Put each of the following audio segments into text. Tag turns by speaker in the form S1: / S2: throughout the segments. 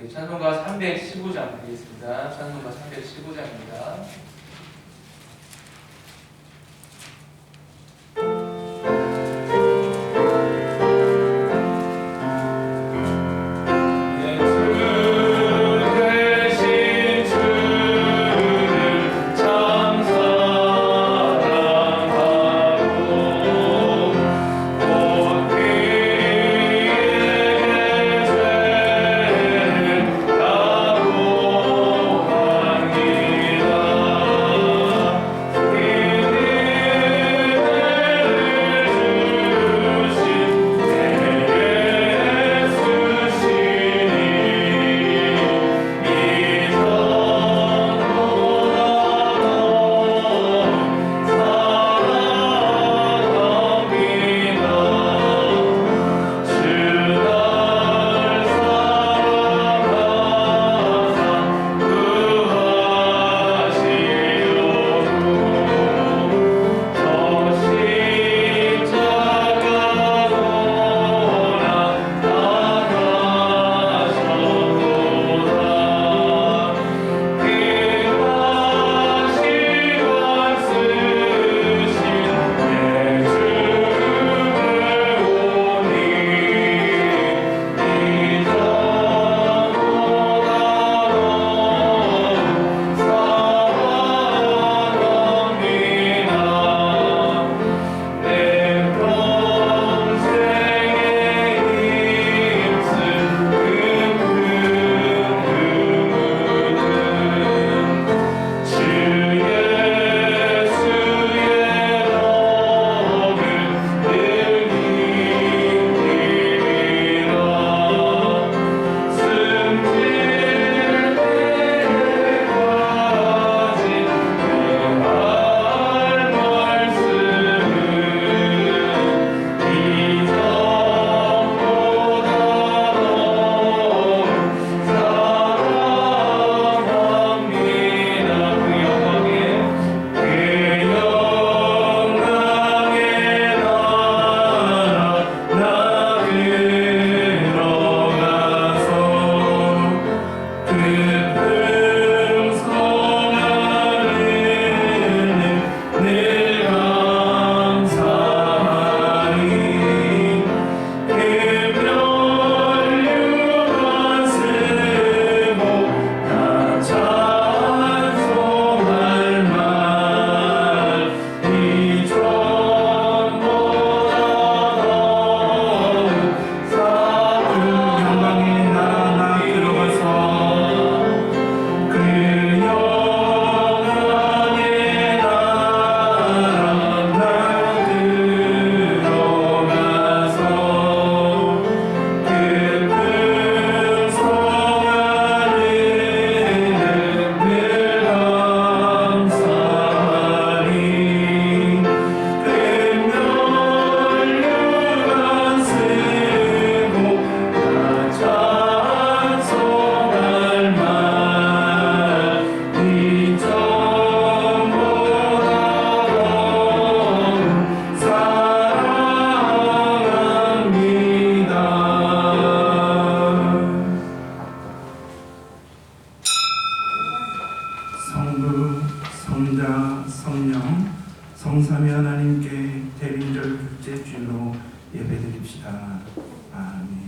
S1: 우리 찬송가 315장 드리겠습니다. 찬송가 315장입니다.
S2: 성부, 성자, 성령, 성삼위 하나님께 대림절 둘째 주로 예배드립시다. 아멘.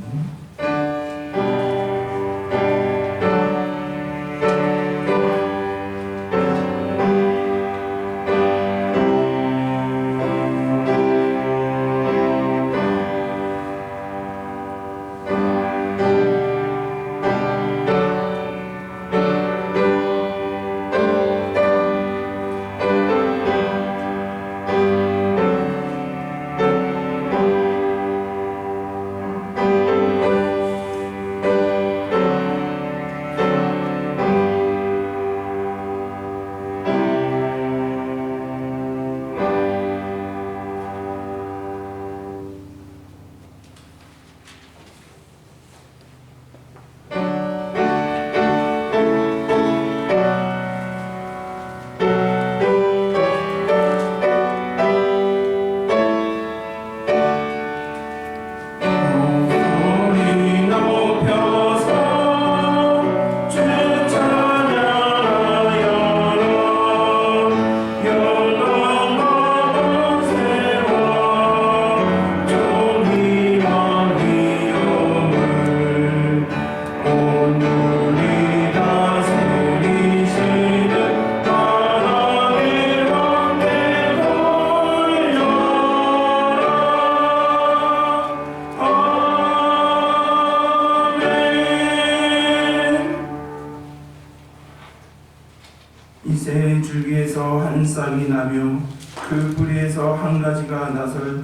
S2: 싹이 나며 그 뿌리에서 한 가지가 나설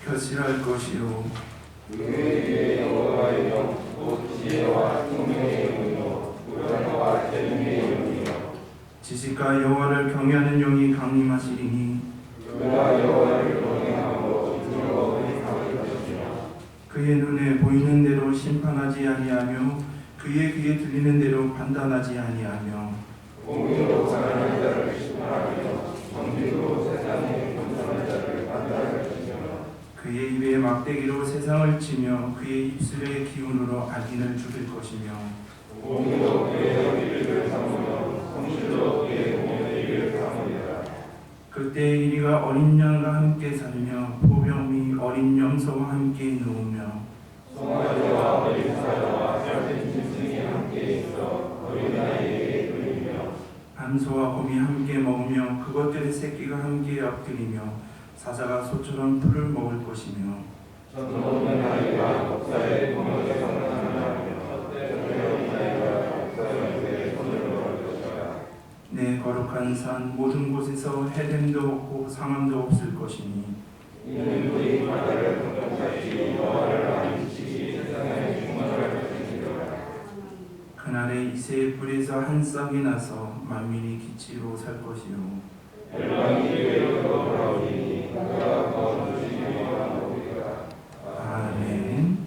S2: 결실할 것이요
S3: 그의 여호와의 영, 곧 지혜와 총명의 영이요 불안과 재능의 영이요
S2: 지식과 여호와를 경외하는 영이 강림하시리니
S3: 그가 여호와를 경외하고 두려워하는 사람이 것이며
S2: 그의 눈에 보이는 대로 심판하지 아니하며 그의 귀에 들리는 대로 판단하지 아니하며
S3: 공의로 사랑하는 자를 심판하며 정직으로 세상에 공정한 자를 판단할 것이며
S2: 그의 입에 막대기로 세상을 치며 그의 입술의 기운으로 악인을 죽일 것이며
S3: 공의로 그의 허리를 삼으며 성실로 그의 공의를 삼으리라.
S2: 그때 이리가 어린 양과 함께 살며 보병이 어린 염소와 함께 누우며
S3: 송아지와 어린 사자와 살찐 짐승이 함께 있어 어린아이에게 끌리며
S2: 암소와 곰이 함께 먹으며 그것들의 새끼가 함께 엎드리며 사자가 소처럼 풀을 먹을 것이며
S3: 젖먹는 아이가 독사의 공역에 성장하며 젖대는 아이가 독사의 손을 먹을 것이라.
S2: 내 거룩한 산 모든 곳에서 해됨도 없고 상함도 없을 것이니
S3: 이는 우리 바다를 동동같이 여호와를 아는 지식이 세상에 충만할 것이니라.
S2: 그날에 이새의 뿔에서 한 싹이 나서 만민이 기치로 살 것이요
S3: 열방이 그에게로 돌아오리니 그가 거두시기로 하노리라.
S2: 아멘.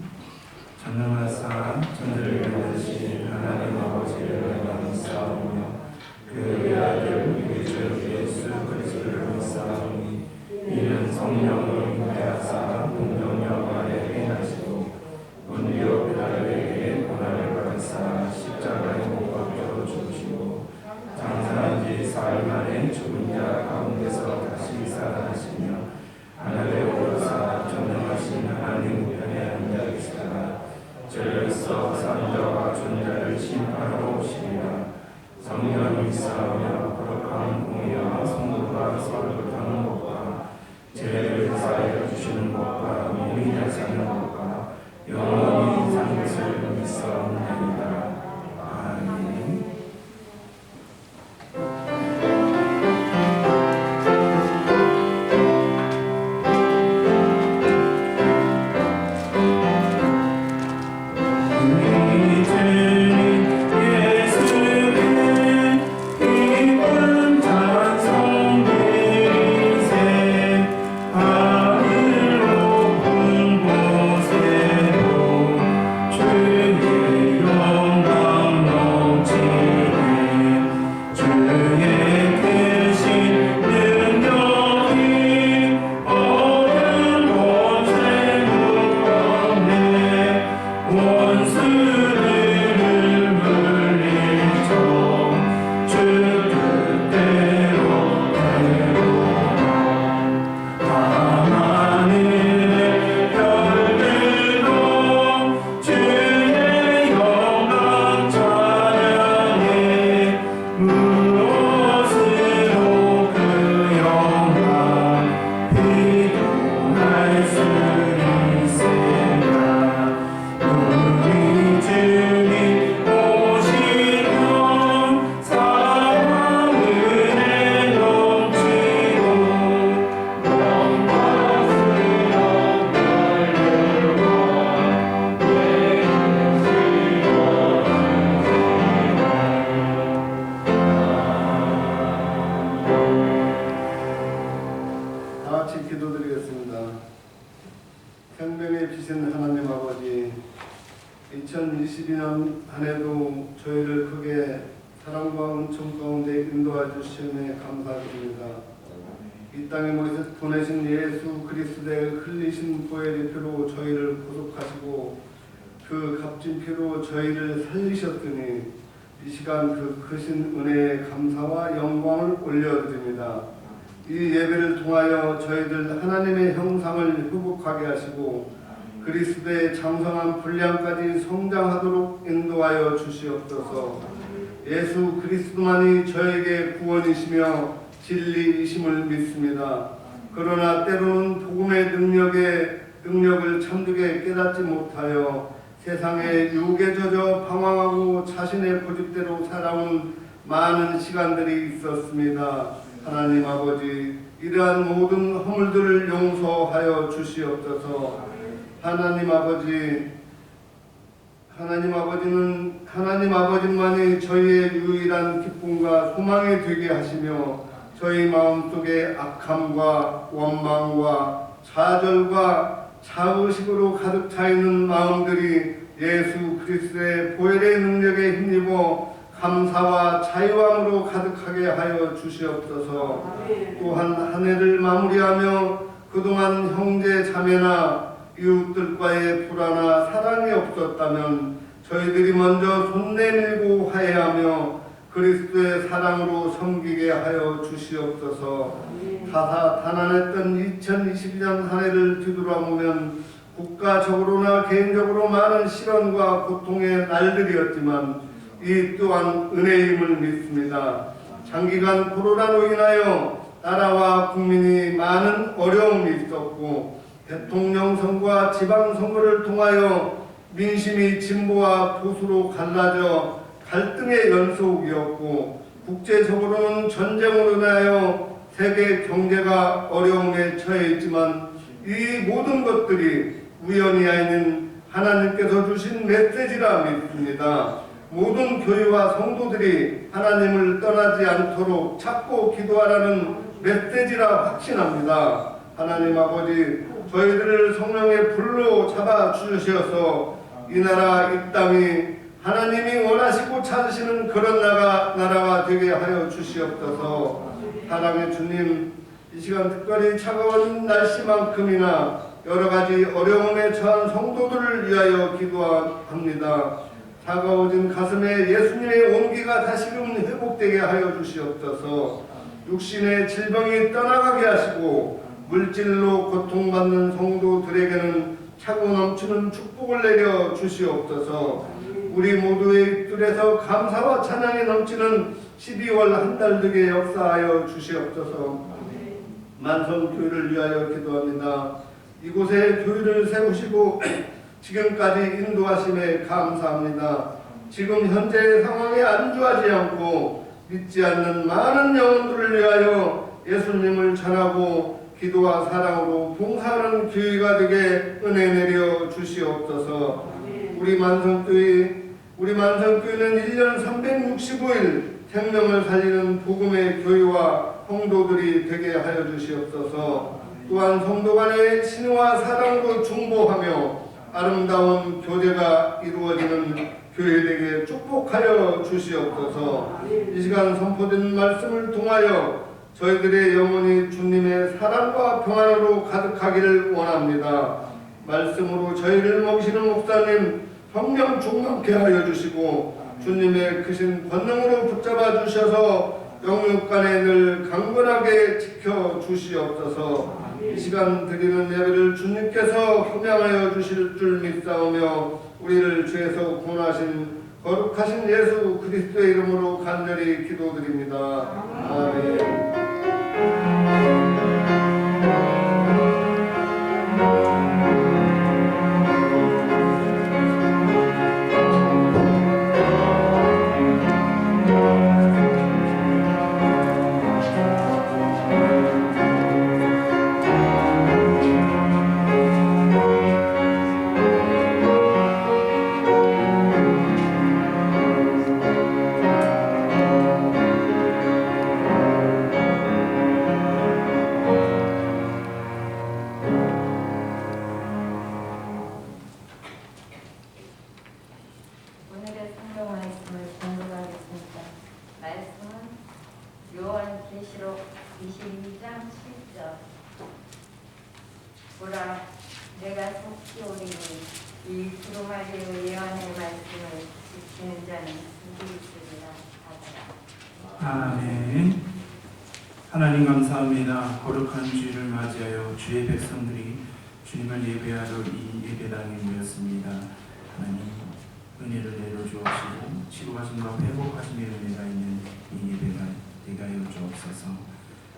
S2: 전능하사 천지를 만드신 하나님 아버지를 감사하며 그의 아들 우리 주 예수 그리스도를 믿사오니 이는 성령으로 인하여서 동정녀 아래 행하시고 본디오 빌라도에게 고난을 받으사 십자가에 못 박혀 죽으시고 장사한 지 사흘 만에 죽은 자 가운데서 다시 살아나시며 하늘에 오르사 전능하신 하나님 우편에 앉아 계시다가 저리로서 사는 자와 죽은 자를 심판하러 오시리라. 성령 믿사오며 거룩한 공의와 성도가 서로 교통하는 것과 죄를 사하여 주시는 것과 몸이 잘 사는 것과 영원히 사는 것을 믿사옵나이다. 아멘. 우리 주님 예수의 기쁜 찬송 드리세. 하늘 높은 곳에도 주의 영광 넘치네. 주의 크신 능력이 어느 곳에 묻었네. 원수들을 물리쳐 주 뜻대로 되도다. 밤하늘의 별들도 주의 영광 찬양해. 무엇으로 그 영광 비교할 수 있을까. 우리 주님 오시면 사랑 은혜 넘치고 영광스러운
S4: 다 같이 기도드리겠습니다. 생명의 빛인 하나님 아버지, 2022년 한 해도 저희를 크게 사랑과 은총 가운데 인도해 주심에 감사드립니다. 이 땅에 보내신 예수 그리스도의 흘리신 보혈의 피로 저희를 구속하시고 그 값진 피로 저희를 살리셨으니 이 시간 그 크신 은혜에 감사와 영광을 올려드립니다. 이 예배를 통하여 저희들 하나님의 형상을 회복하게 하시고 그리스도의 장성한 분량까지 성장하도록 인도하여 주시옵소서. 예수 그리스도만이 저에게 구원이시며 진리이심을 믿습니다. 그러나 때로는 복음의 능력을 참되게 깨닫지 못하여 세상에 유혹에 젖어 방황하고 자신의 고집대로 살아온 많은 시간들이 있었습니다. 하나님 아버지 이러한 모든 허물들을 용서하여 주시옵소서. 하나님 아버지만이 저희의 유일한 기쁨과 소망이 되게 하시며 저희 마음속에 악함과 원망과 좌절과 자의식으로 가득 차 있는 마음들이 예수 그리스도의 보혈의 능력에 힘입어 감사와 자유함으로 가득하게 하여 주시옵소서. 또한 한 해를 마무리하며 그동안 형제 자매나 이웃들과의 불화나 사랑이 없었다면 저희들이 먼저 손 내밀고 화해하며 그리스도의 사랑으로 섬기게 하여 주시옵소서. 다사다난했던 2022년 한 해를 뒤돌아보면 국가적으로나 개인적으로 많은 시련과 고통의 날들이었지만 이 또한 은혜임을 믿습니다. 장기간 코로나로 인하여 나라와 국민이 많은 어려움이 있었고 대통령 선거와 지방선거를 통하여 민심이 진보와 보수로 갈라져 갈등의 연속이었고 국제적으로는 전쟁으로 인하여 세계 경제가 어려움에 처해 있지만 이 모든 것들이 우연이 아닌 하나님께서 주신 메시지라 믿습니다. 모든 교회와 성도들이 하나님을 떠나지 않도록 찾고 기도하라는 메시지라 확신합니다. 하나님 아버지 저희들을 성령의 불로 잡아 주셔서 이 나라 이 땅이 하나님이 원하시고 찾으시는 그런 나라가 되게 하여 주시옵소서. 사랑의 주님, 이 시간 특별히 차가운 날씨만큼이나 여러 가지 어려움에 처한 성도들을 위하여 기도합니다. 차가워진 가슴에 예수님의 온기가 다시금 회복되게 하여 주시옵소서. 육신의 질병이 떠나가게 하시고 물질로 고통받는 성도들에게는 차고 넘치는 축복을 내려 주시옵소서. 우리 모두의 입술에서 감사와 찬양이 넘치는 12월 한 달 되게 역사하여 주시옵소서. 만성교회를 위하여 기도합니다. 이곳에 교회를 세우시고 지금까지 인도하심에 감사합니다. 지금 현재의 상황에 안주하지 않고 믿지 않는 많은 영혼들을 위하여 예수님을 전하고 기도와 사랑으로 봉사하는 교회가 되게 은혜 내려 주시옵소서. 우리 만성교회는 1년 365일 생명을 살리는 복음의 교회와 성도들이 되게 하여 주시옵소서. 또한 성도 간의 신과 사랑으로 중보하며 아름다운 교제가 이루어지는 교회 되게 축복하여 주시옵소서. 이 시간 선포된 말씀을 통하여 저희들의 영혼이 주님의 사랑과 평안으로 가득하기를 원합니다. 말씀으로 저희를 먹이시는 목사님 성령 충만케 하여 주시고 주님의 크신 권능으로 붙잡아 주셔서 영육간에 늘 강건하게 지켜 주시옵소서. 이 시간 드리는 예배를 주님께서 흠양하여 주실 줄 믿사오며 우리를 죄에서 구원하신 거룩하신 예수 그리스도의 이름으로 간절히 기도드립니다. 아멘.
S5: 계시록 22장 7절. 보라, 내가 속히 오리니 이 두루마리의 예언의 말씀을 지키는 자는 복이 있으리라 하더라.
S2: 아멘. 하나님 감사합니다. 거룩한 주일을 맞이하여 주의 백성들이 주님을 예배하러 이 예배당에 모였습니다. 하나님 은혜를 내려주옵시고 치료하심과 회복하심의 은혜가 있는 이 예배가 되게 하여 주옵소서.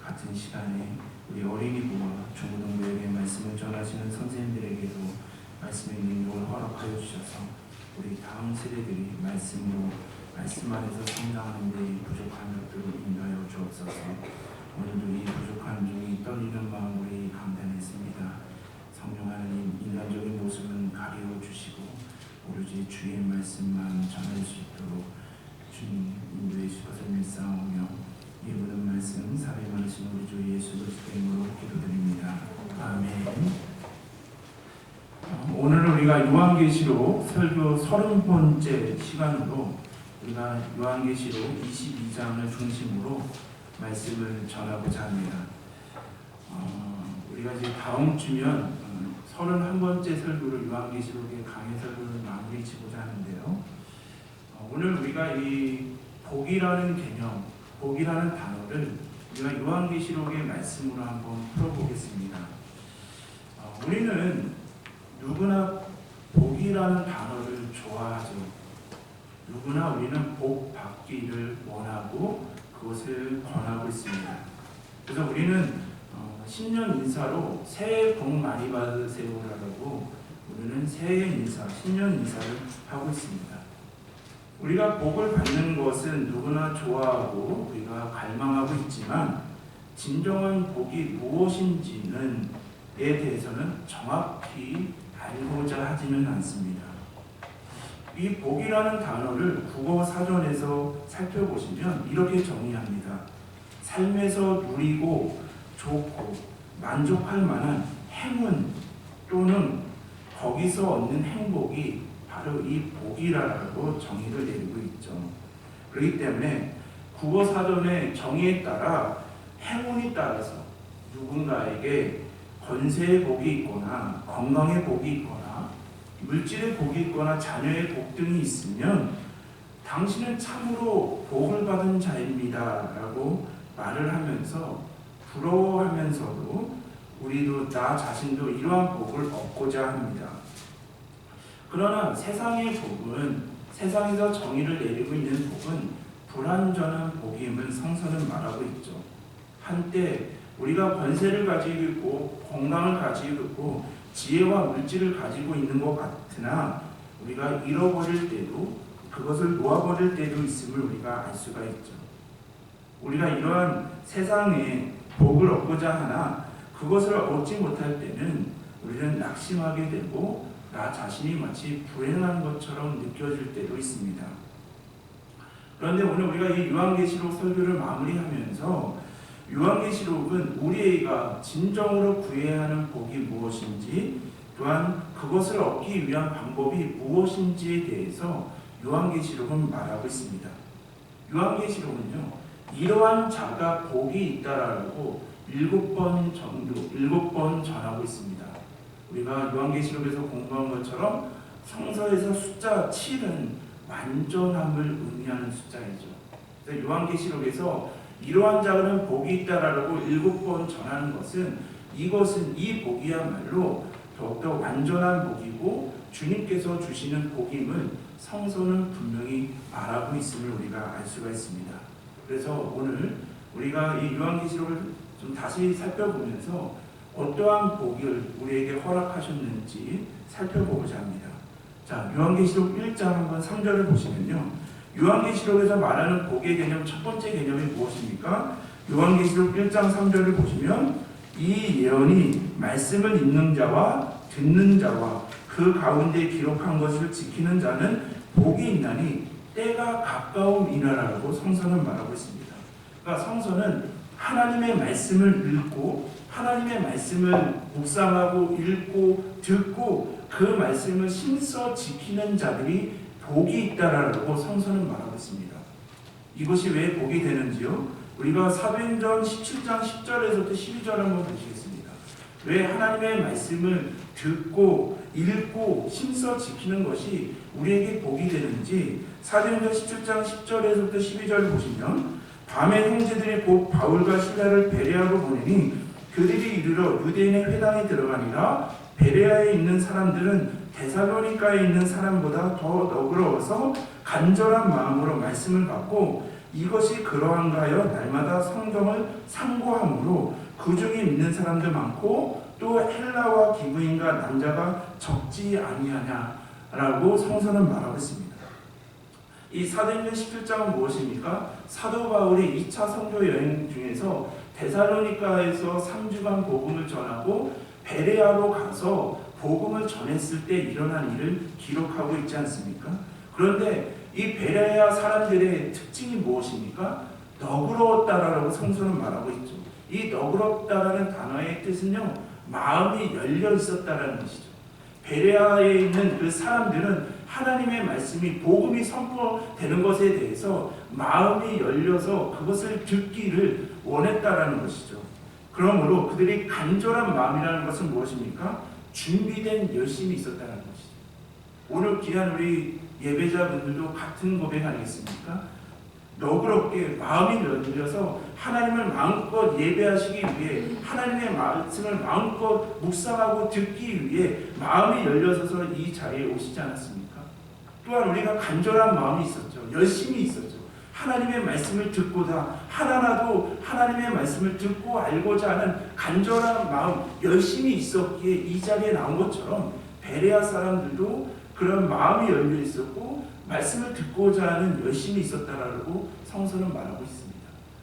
S2: 같은 시간에 우리 어린이부와 중고등부에게 말씀을 전하시는 선생님들에게도 말씀의 능력을 허락하여 주셔서 우리 다음 세대들이 말씀으로 말씀 안에서 성장하는 데 부족한 것들을 인도하여 주옵소서. 오늘도 이 부족한 중에 떨리는 마음으로 감탄했습니다. 성령 하나님, 인간적인 모습은 가리워 주시고 오로지 주의 말씀만 전할 수 있도록 주님 인도해 주셔서 밀사하며 이 모든 말씀 사랑하신 우리 주 예수 그리스도의 이름으로 기도드립니다. 아멘. 오늘 우리가 요한계시록 설교 30번째 시간으로 우리가 요한계시록 22장을 중심으로 말씀을 전하고자 합니다. 우리가 이제 다음 주면 31번째 설교를 요한계시록의 강해 설교를 마무리 지고자 하는데요. 오늘 우리가 이 복이라는 개념, 복이라는 단어를 우리가 요한계시록의 말씀으로 한번 풀어보겠습니다. 우리는 누구나 복이라는 단어를 좋아하죠. 누구나 우리는 복 받기를 원하고 그것을 권하고 있습니다. 그래서 우리는 신년 인사로 새해 복 많이 받으세요라고 우리는 새해 인사, 신년 인사를 하고 있습니다. 우리가 복을 받는 것은 누구나 좋아하고 우리가 갈망하고 있지만 진정한 복이 무엇인지는 대해서는 정확히 알고자 하지는 않습니다. 이 복이라는 단어를 국어 사전에서 살펴보시면 이렇게 정의합니다. 삶에서 누리고 좋고 만족할 만한 행운 또는 거기서 얻는 행복이 바로 이 복이라고 정의를 내리고 있죠. 그렇기 때문에 국어 사전의 정의에 따라 행운이 따라서 누군가에게 권세의 복이 있거나 건강의 복이 있거나 물질의 복이 있거나 자녀의 복 등이 있으면 당신은 참으로 복을 받은 자입니다 라고 말을 하면서 부러워하면서도 우리도 나 자신도 이러한 복을 얻고자 합니다. 그러나 세상의 복은, 세상에서 정의를 내리고 있는 복은 불완전한 복임을 성서는 말하고 있죠. 한때 우리가 권세를 가지고 있고 건강을 가지고 있고 지혜와 물질을 가지고 있는 것 같으나 우리가 잃어버릴 때도 그것을 놓아버릴 때도 있음을 우리가 알 수가 있죠. 우리가 이러한 세상에 복을 얻고자 하나 그것을 얻지 못할 때는 우리는 낙심하게 되고 나 자신이 마치 불행한 것처럼 느껴질 때도 있습니다. 그런데 오늘 우리가 이 요한계시록 설교를 마무리하면서 요한계시록은 우리가 진정으로 구해야 하는 복이 무엇인지 또한 그것을 얻기 위한 방법이 무엇인지에 대해서 요한계시록은 말하고 있습니다. 요한계시록은요, 이러한 자가 복이 있다라고 7번 전하고 있습니다. 우리가 요한계시록에서 공부한 것처럼 성서에서 숫자 7은 완전함을 의미하는 숫자이죠. 그래서 요한계시록에서 이러한 자는 복이 있다라고 7번 전하는 것은 이것은 이 복이야말로 더욱더 완전한 복이고 주님께서 주시는 복임을 성서는 분명히 말하고 있음을 우리가 알 수가 있습니다. 그래서 오늘 우리가 이 요한계시록을 좀 다시 살펴보면서 어떠한 복을 우리에게 허락하셨는지 살펴보고자 합니다. 자, 요한계시록 1장 한번 3절을 보시면요. 요한계시록에서 말하는 복의 개념 첫 번째 개념이 무엇입니까? 요한계시록 1장 3절을 보시면 이 예언이 말씀을 읽는 자와 듣는 자와 그 가운데 기록한 것을 지키는 자는 복이 있나니 때가 가까움이라라고 성서는 말하고 있습니다. 그러니까 성서는 하나님의 말씀을 읽고 하나님의 말씀을 묵상하고 읽고 듣고 그 말씀을 신서 지키는 자들이 복이 있다라고 성서는 말하고 있습니다. 이것이 왜 복이 되는지요? 우리가 사도행전 17장 10절에서부터 12절 한번 보시겠습니다. 왜 하나님의 말씀을 듣고 읽고 신서 지키는 것이 우리에게 복이 되는지 사도행전 17장 10절에서부터 12절 보시면 밤에 형제들이 곧 바울과 실라를 베레아로 보내니 그들이 이르러 유대인의 회당에 들어가니라. 베레아에 있는 사람들은 데살로니가에 있는 사람보다 더 너그러워서 간절한 마음으로 말씀을 받고 이것이 그러한가 하여 날마다 성경을 상고함으로 그 중에 믿는 사람들 많고 또 헬라와 기브인과 남자가 적지 아니하냐라고 성서는 말하고 있습니다. 이 사도행전 17장은 무엇입니까? 사도 바울이 2차 선교 여행 중에서 데살로니가에서 3주간 복음을 전하고 베레아로 가서 복음을 전했을 때 일어난 일을 기록하고 있지 않습니까? 그런데 이 베레아 사람들의 특징이 무엇입니까? 너그러웠다라고 성서는 말하고 있죠. 이 너그럽다라는 단어의 뜻은요, 마음이 열려 있었다라는 것이죠. 베레아에 있는 그 사람들은 하나님의 말씀이 복음이 선포되는 것에 대해서 마음이 열려서 그것을 듣기를 원했다라는 것이죠. 그러므로 그들이 간절한 마음이라는 것은 무엇입니까? 준비된 열심이 있었다는 것이죠. 오늘 귀한 우리 예배자분들도 같은 고백 아니겠습니까? 너그럽게 마음이 열려서 하나님을 마음껏 예배하시기 위해 하나님의 말씀을 마음껏 묵상하고 듣기 위해 마음이 열려서서 이 자리에 오시지 않았습니까? 또한 우리가 간절한 마음이 있었죠. 열심히 있었죠. 하나님의 말씀을 듣고자 하나라도 하나님의 말씀을 듣고 알고자 하는 간절한 마음, 열심히 있었기에 이 자리에 나온 것처럼 베레아 사람들도 그런 마음이 열려 있었고 말씀을 듣고자 하는 열심이 있었다라고 성서는 말하고 있습니다.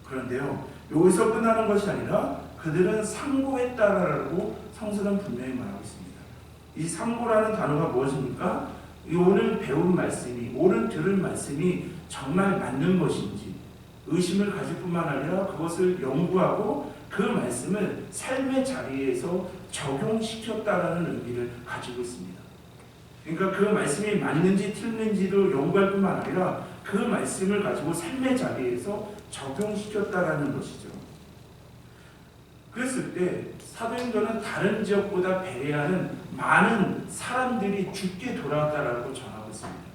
S2: 그런데요, 여기서 끝나는 것이 아니라 그들은 상고했다라고 성서는 분명히 말하고 있습니다. 이 상고라는 단어가 무엇입니까? 이 오늘 배운 말씀이, 오늘 들은 말씀이 정말 맞는 것인지 의심을 가질 뿐만 아니라 그것을 연구하고 그 말씀을 삶의 자리에서 적용시켰다라는 의미를 가지고 있습니다. 그러니까 그 말씀이 맞는지 틀린지도 연구할 뿐만 아니라 그 말씀을 가지고 삶의 자리에서 적용시켰다라는 것이죠. 그랬을 때 사도행전은 다른 지역보다 베레아는 많은 사람들이 죽게 돌아왔다라고 전하고 있습니다.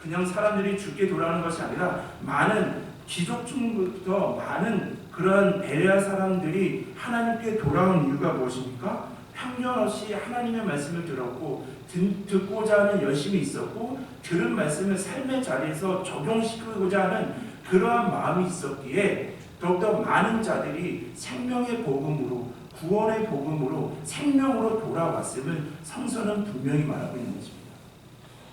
S2: 그냥 사람들이 죽게 돌아오는 것이 아니라 많은 기족 중부터 많은 그런 베레아 사람들이 하나님께 돌아온 이유가 무엇입니까? 편견 없이 하나님의 말씀을 들었고 듣고자 하는 열심이 있었고 들은 말씀을 삶의 자리에서 적용시키고자 하는 그러한 마음이 있었기에 더욱더 많은 자들이 생명의 복음으로 구원의 복음으로 생명으로 돌아왔음을 성서는 분명히 말하고 있는 것입니다.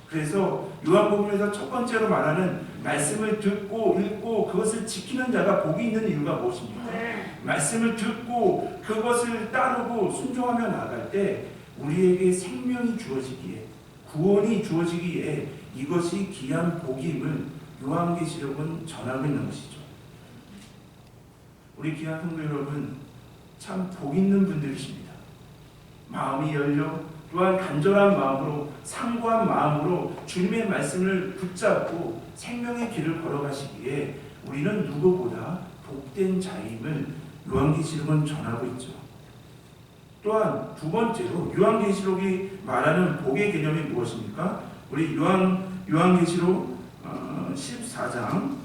S2: 그래서 요한복음에서 첫 번째로 말하는 말씀을 듣고 읽고 그것을 지키는 자가 복이 있는 이유가 무엇입니까? 말씀을 듣고 그것을 따르고 순종하며 나아갈 때 우리에게 생명이 주어지기에 구원이 주어지기에 이것이 귀한 복임을 요한계시록은 전하고 있는 것이죠. 우리 귀한 성도 여러분, 참 복 있는 분들이십니다. 마음이 열려 또한 간절한 마음으로 상고한 마음으로 주님의 말씀을 붙잡고 생명의 길을 걸어가시기에 우리는 누구보다 복된 자임을 요한계시록은 전하고 있죠. 또한 두 번째로 요한계시록이 말하는 복의 개념이 무엇입니까? 우리 요한계시록 14장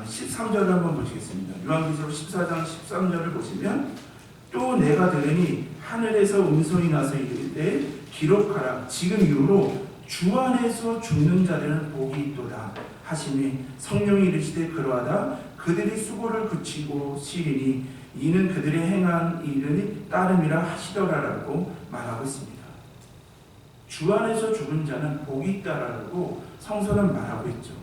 S2: 13절을 한번 보시겠습니다. 요한계시록 14장 13절을 보시면 또 내가 들으니 하늘에서 음성이 나서 이르되 기록하라. 지금 이후로 주 안에서 죽는 자들은 복이 있도다 하시니 성령이 이르시되 그러하다 그들이 수고를 그치고 쉬리니 이는 그들의 행한 일을 따름이라 하시더라라고 말하고 있습니다. 주 안에서 죽은 자는 복이 있다라고 성서는 말하고 있죠.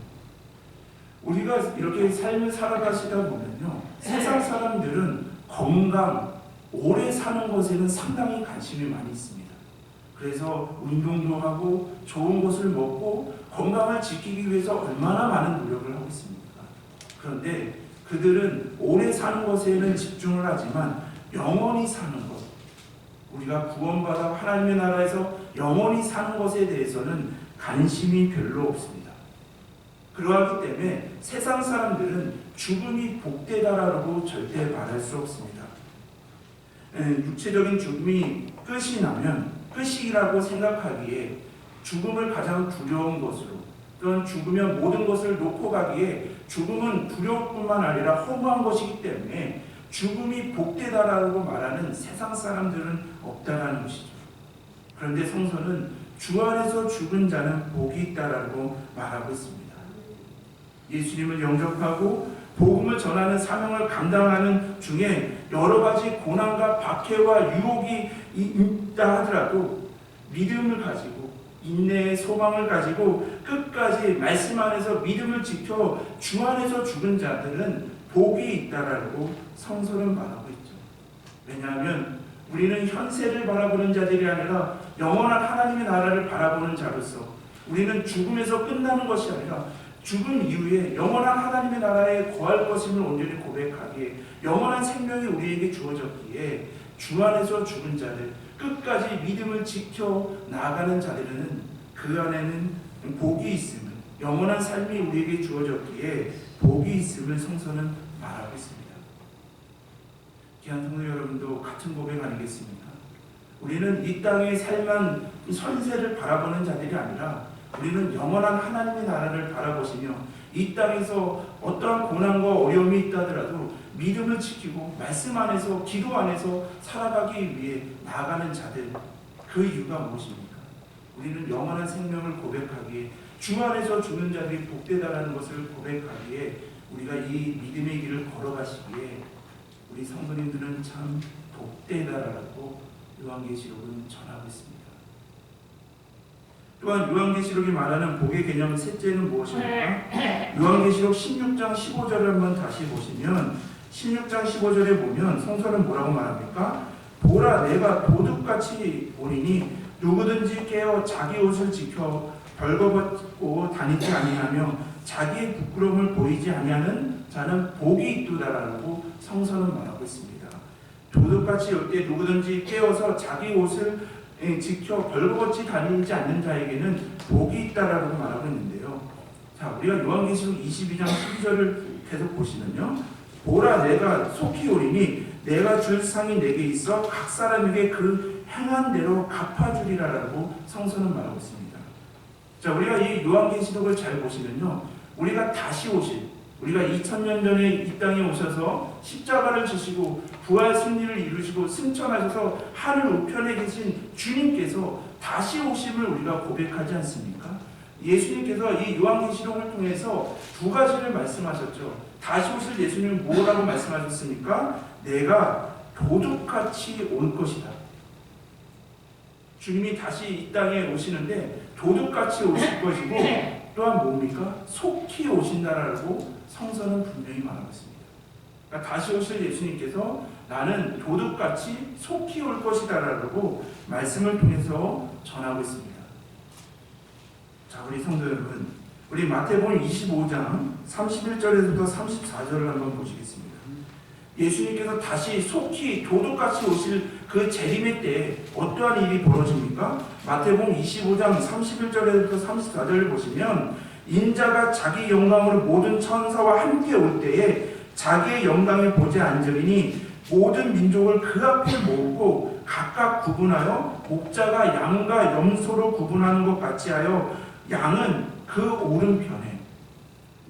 S2: 우리가 이렇게 삶을 살아가시다 보면요, 세상 사람들은 건강, 오래 사는 것에는 상당히 관심이 많이 있습니다. 그래서 운동도 하고 좋은 것을 먹고 건강을 지키기 위해서 얼마나 많은 노력을 하고 있습니까? 그런데 그들은 오래 사는 것에는 집중을 하지만 영원히 사는 것, 우리가 구원받아 하나님의 나라에서 영원히 사는 것에 대해서는 관심이 별로 없습니다. 그러하기 때문에 세상 사람들은 죽음이 복되다라고 절대 말할 수 없습니다. 육체적인 죽음이 끝이 나면 끝이라고 생각하기에 죽음을 가장 두려운 것으로 또는 죽으면 모든 것을 놓고 가기에 죽음은 두려울 뿐만 아니라 허무한 것이기 때문에 죽음이 복되다라고 말하는 세상 사람들은 없다라는 것이죠. 그런데 성서는 주 안에서 죽은 자는 복이 있다라고 말하고 있습니다. 예수님을 영접하고 복음을 전하는 사명을 감당하는 중에 여러 가지 고난과 박해와 유혹이 있다 하더라도 믿음을 가지고 인내의 소망을 가지고 끝까지 말씀 안에서 믿음을 지켜 주 안에서 죽은 자들은 복이 있다라고 성서는 말하고 있죠. 왜냐하면 우리는 현세를 바라보는 자들이 아니라 영원한 하나님의 나라를 바라보는 자로서 우리는 죽음에서 끝나는 것이 아니라 죽음 이후에 영원한 하나님의 나라에 거할 것임을 온전히 고백하기에 영원한 생명이 우리에게 주어졌기에 주 안에서 죽은 자들, 끝까지 믿음을 지켜 나아가는 자들은 그 안에는 복이 있음을, 영원한 삶이 우리에게 주어졌기에 복이 있음을 성서는 말하고 있습니다. 귀한 성도 여러분도 같은 고백 아니겠습니까? 우리는 이 땅의 삶만 선세를 바라보는 자들이 아니라 우리는 영원한 하나님의 나라를 바라보시며 이 땅에서 어떠한 고난과 어려움이 있다 하더라도 믿음을 지키고 말씀 안에서 기도 안에서 살아가기 위해 나아가는 자들, 그 이유가 무엇입니까? 우리는 영원한 생명을 고백하기에 주 안에서 죽는 자들이 복되다라는 것을 고백하기에 우리가 이 믿음의 길을 걸어가시기에 우리 성도님들은 참 복되다라고 요한계시록은 전하고 있습니다. 또한 요한계시록이 말하는 복의 개념 셋째는 무엇입니까? 요한계시록 16장 15절을 한번 다시 보시면 16장 15절에 보면 성서는 뭐라고 말합니까? 보라, 내가 도둑같이 오리니 누구든지 깨어 자기 옷을 지켜 벌거벗고 다니지 아니하며 자기의 부끄러움을 보이지 아니하는 자는 복이 있도다라고 성서는 말하고 있습니다. 도둑같이 올 때 누구든지 깨어서 자기 옷을 지켜 벌거벗지 다니지 않는 자에게는 복이 있다라고 말하고 있는데요. 자, 우리가 요한계시록 22장 12절을 계속 보시면요. 보라, 내가 속히 오리니 내가 줄 상이 내게 있어 각 사람에게 그 행한 대로 갚아주리라라고 성서는 말하고 있습니다. 자, 우리가 이 요한계시록을 잘 보시면요. 우리가 다시 오실, 우리가 2000년 전에 이 땅에 오셔서 십자가를 지시고 부활 승리를 이루시고 승천하셔서 하늘 우편에 계신 주님께서 다시 오심을 우리가 고백하지 않습니까? 예수님께서 이 요한계시록을 통해서 두 가지를 말씀하셨죠. 다시 오실 예수님은 뭐라고 말씀하셨습니까? 내가 도둑같이 올 것이다. 주님이 다시 이 땅에 오시는데 도둑같이 오실 것이고 또한 뭡니까? 속히 오신다라고 성서는 분명히 말하고 있습니다. 그러니까 다시 오실 예수님께서 나는 도둑같이 속히 올 것이다라고 말씀을 통해서 전하고 있습니다. 자, 우리 성도 여러분, 우리 마태복음 25장 31절에서부터 34절을 한번 보시겠습니다. 예수님께서 다시 속히 도둑같이 오실 그 재림의 때에 어떠한 일이 벌어집니까? 마태복음 25장 31절에서부터 34절을 보시면 인자가 자기 영광으로 모든 천사와 함께 올 때에 자기의 영광을 보지 않으리니 모든 민족을 그 앞에 모으고 각각 구분하여 목자가 양과 염소로 구분하는 것 같이 하여 양은 그 오른편에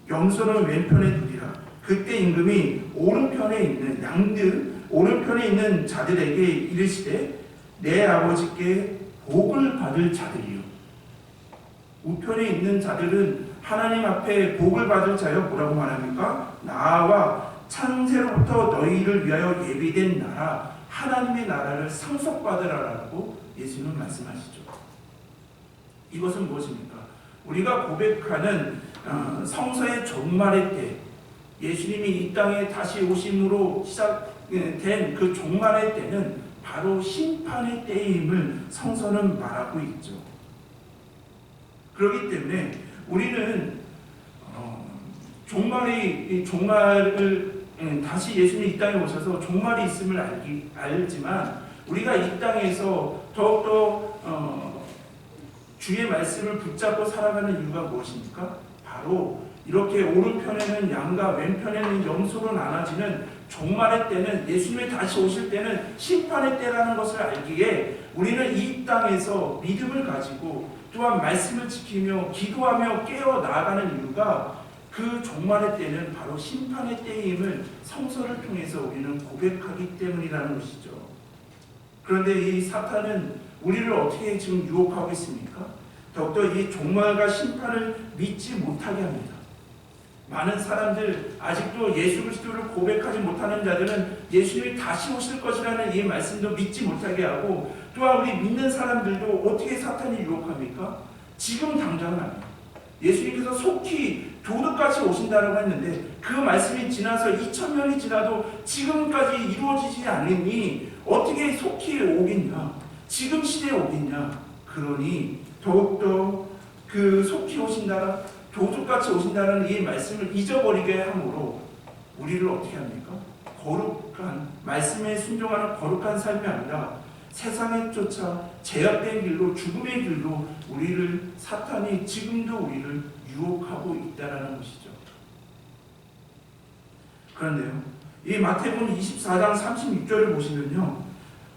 S2: 염소는 왼편에 두리라. 그때 임금이 오른편에 있는 양들 오른편에 있는 자들에게 이르시되 내 아버지께 복을 받을 자들이요. 우편에 있는 자들은 하나님 앞에 복을 받을 자여 뭐라고 말합니까? 나와 창세로부터 너희를 위하여 예비된 나라 하나님의 나라를 상속받으라라고 예수님은 말씀하시죠. 이것은 무엇입니까? 우리가 고백하는 성서의 종말의 때 예수님이 이 땅에 다시 오심으로 시작된 그 종말의 때는 바로 심판의 때임을 성서는 말하고 있죠. 그렇기 때문에 우리는 종말을 다시 예수님이 이 땅에 오셔서 종말이 있음을 알지만 우리가 이 땅에서 더욱더 주의 말씀을 붙잡고 살아가는 이유가 무엇입니까? 바로 이렇게 오른편에는 양과 왼편에는 염소로 나눠지는 종말의 때는 예수님이 다시 오실 때는 심판의 때라는 것을 알기에 우리는 이 땅에서 믿음을 가지고 또한 말씀을 지키며 기도하며 깨어 나아가는 이유가 그 종말의 때는 바로 심판의 때임을 성서를 통해서 우리는 고백하기 때문이라는 것이죠. 그런데 이 사탄은 우리를 어떻게 지금 유혹하고 있습니까? 더욱더 이 종말과 심판을 믿지 못하게 합니다. 많은 사람들 아직도 예수 그리스도를 고백하지 못하는 자들은 예수님이 다시 오실 것이라는 이 말씀도 믿지 못하게 하고 또한 우리 믿는 사람들도 어떻게 사탄이 유혹합니까? 지금 당장은 아니에요. 예수님께서 속히 도둑같이 오신다라고 했는데 그 말씀이 지나서 2000년이 지나도 지금까지 이루어지지 않으니 어떻게 속히 오겠냐? 지금 시대에 오겠냐? 그러니 더욱더 그 속히 오신다, 도둑같이 오신다는 이 말씀을 잊어버리게 함으로 우리를 어떻게 합니까? 거룩한 말씀에 순종하는 거룩한 삶이 아니라 세상에 쫓아 제약된 길로, 죽음의 길로 우리를 사탄이 지금도 우리를 유혹하고 있다라는 것이죠. 그런데요, 이 마태복음 24장 36절을 보시면요,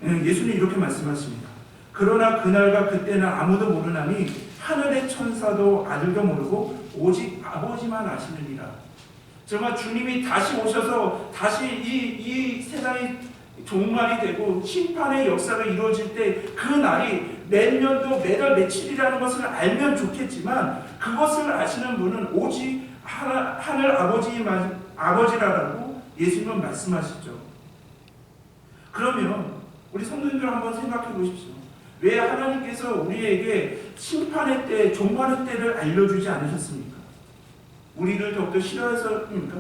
S2: 예수님이 이렇게 말씀하십니다. 그러나 그날과 그때는 아무도 모르나니 하늘의 천사도 아들도 모르고 오직 아버지만 아시느니라. 정말 주님이 다시 오셔서 다시 이 세상이 종말이 되고 심판의 역사가 이루어질 때 그 날이 몇 년도 몇 월 며칠이라는 것을 알면 좋겠지만 그것을 아시는 분은 오직 하늘 아버지라고 예수님은 말씀하시죠. 그러면 우리 성도님들 한번 생각해 보십시오. 왜 하나님께서 우리에게 심판의 때, 종말의 때를 알려주지 않으셨습니까? 우리를 더욱더 싫어해서입니까?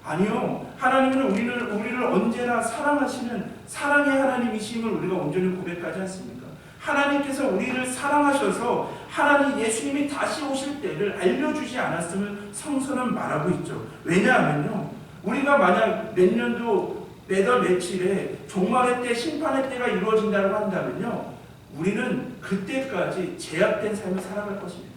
S2: 아니요. 하나님은 우리를 언제나 사랑하시는 사랑의 하나님이심을 우리가 온전히 고백하지 않습니까? 하나님께서 우리를 사랑하셔서 하나님 예수님이 다시 오실 때를 알려주지 않았음을 성서는 말하고 있죠. 왜냐하면요, 우리가 만약 몇 년도 몇 월 며칠에 종말의 때, 심판의 때가 이루어진다고 한다면요, 우리는 그때까지 제약된 삶을 살아갈 것입니다.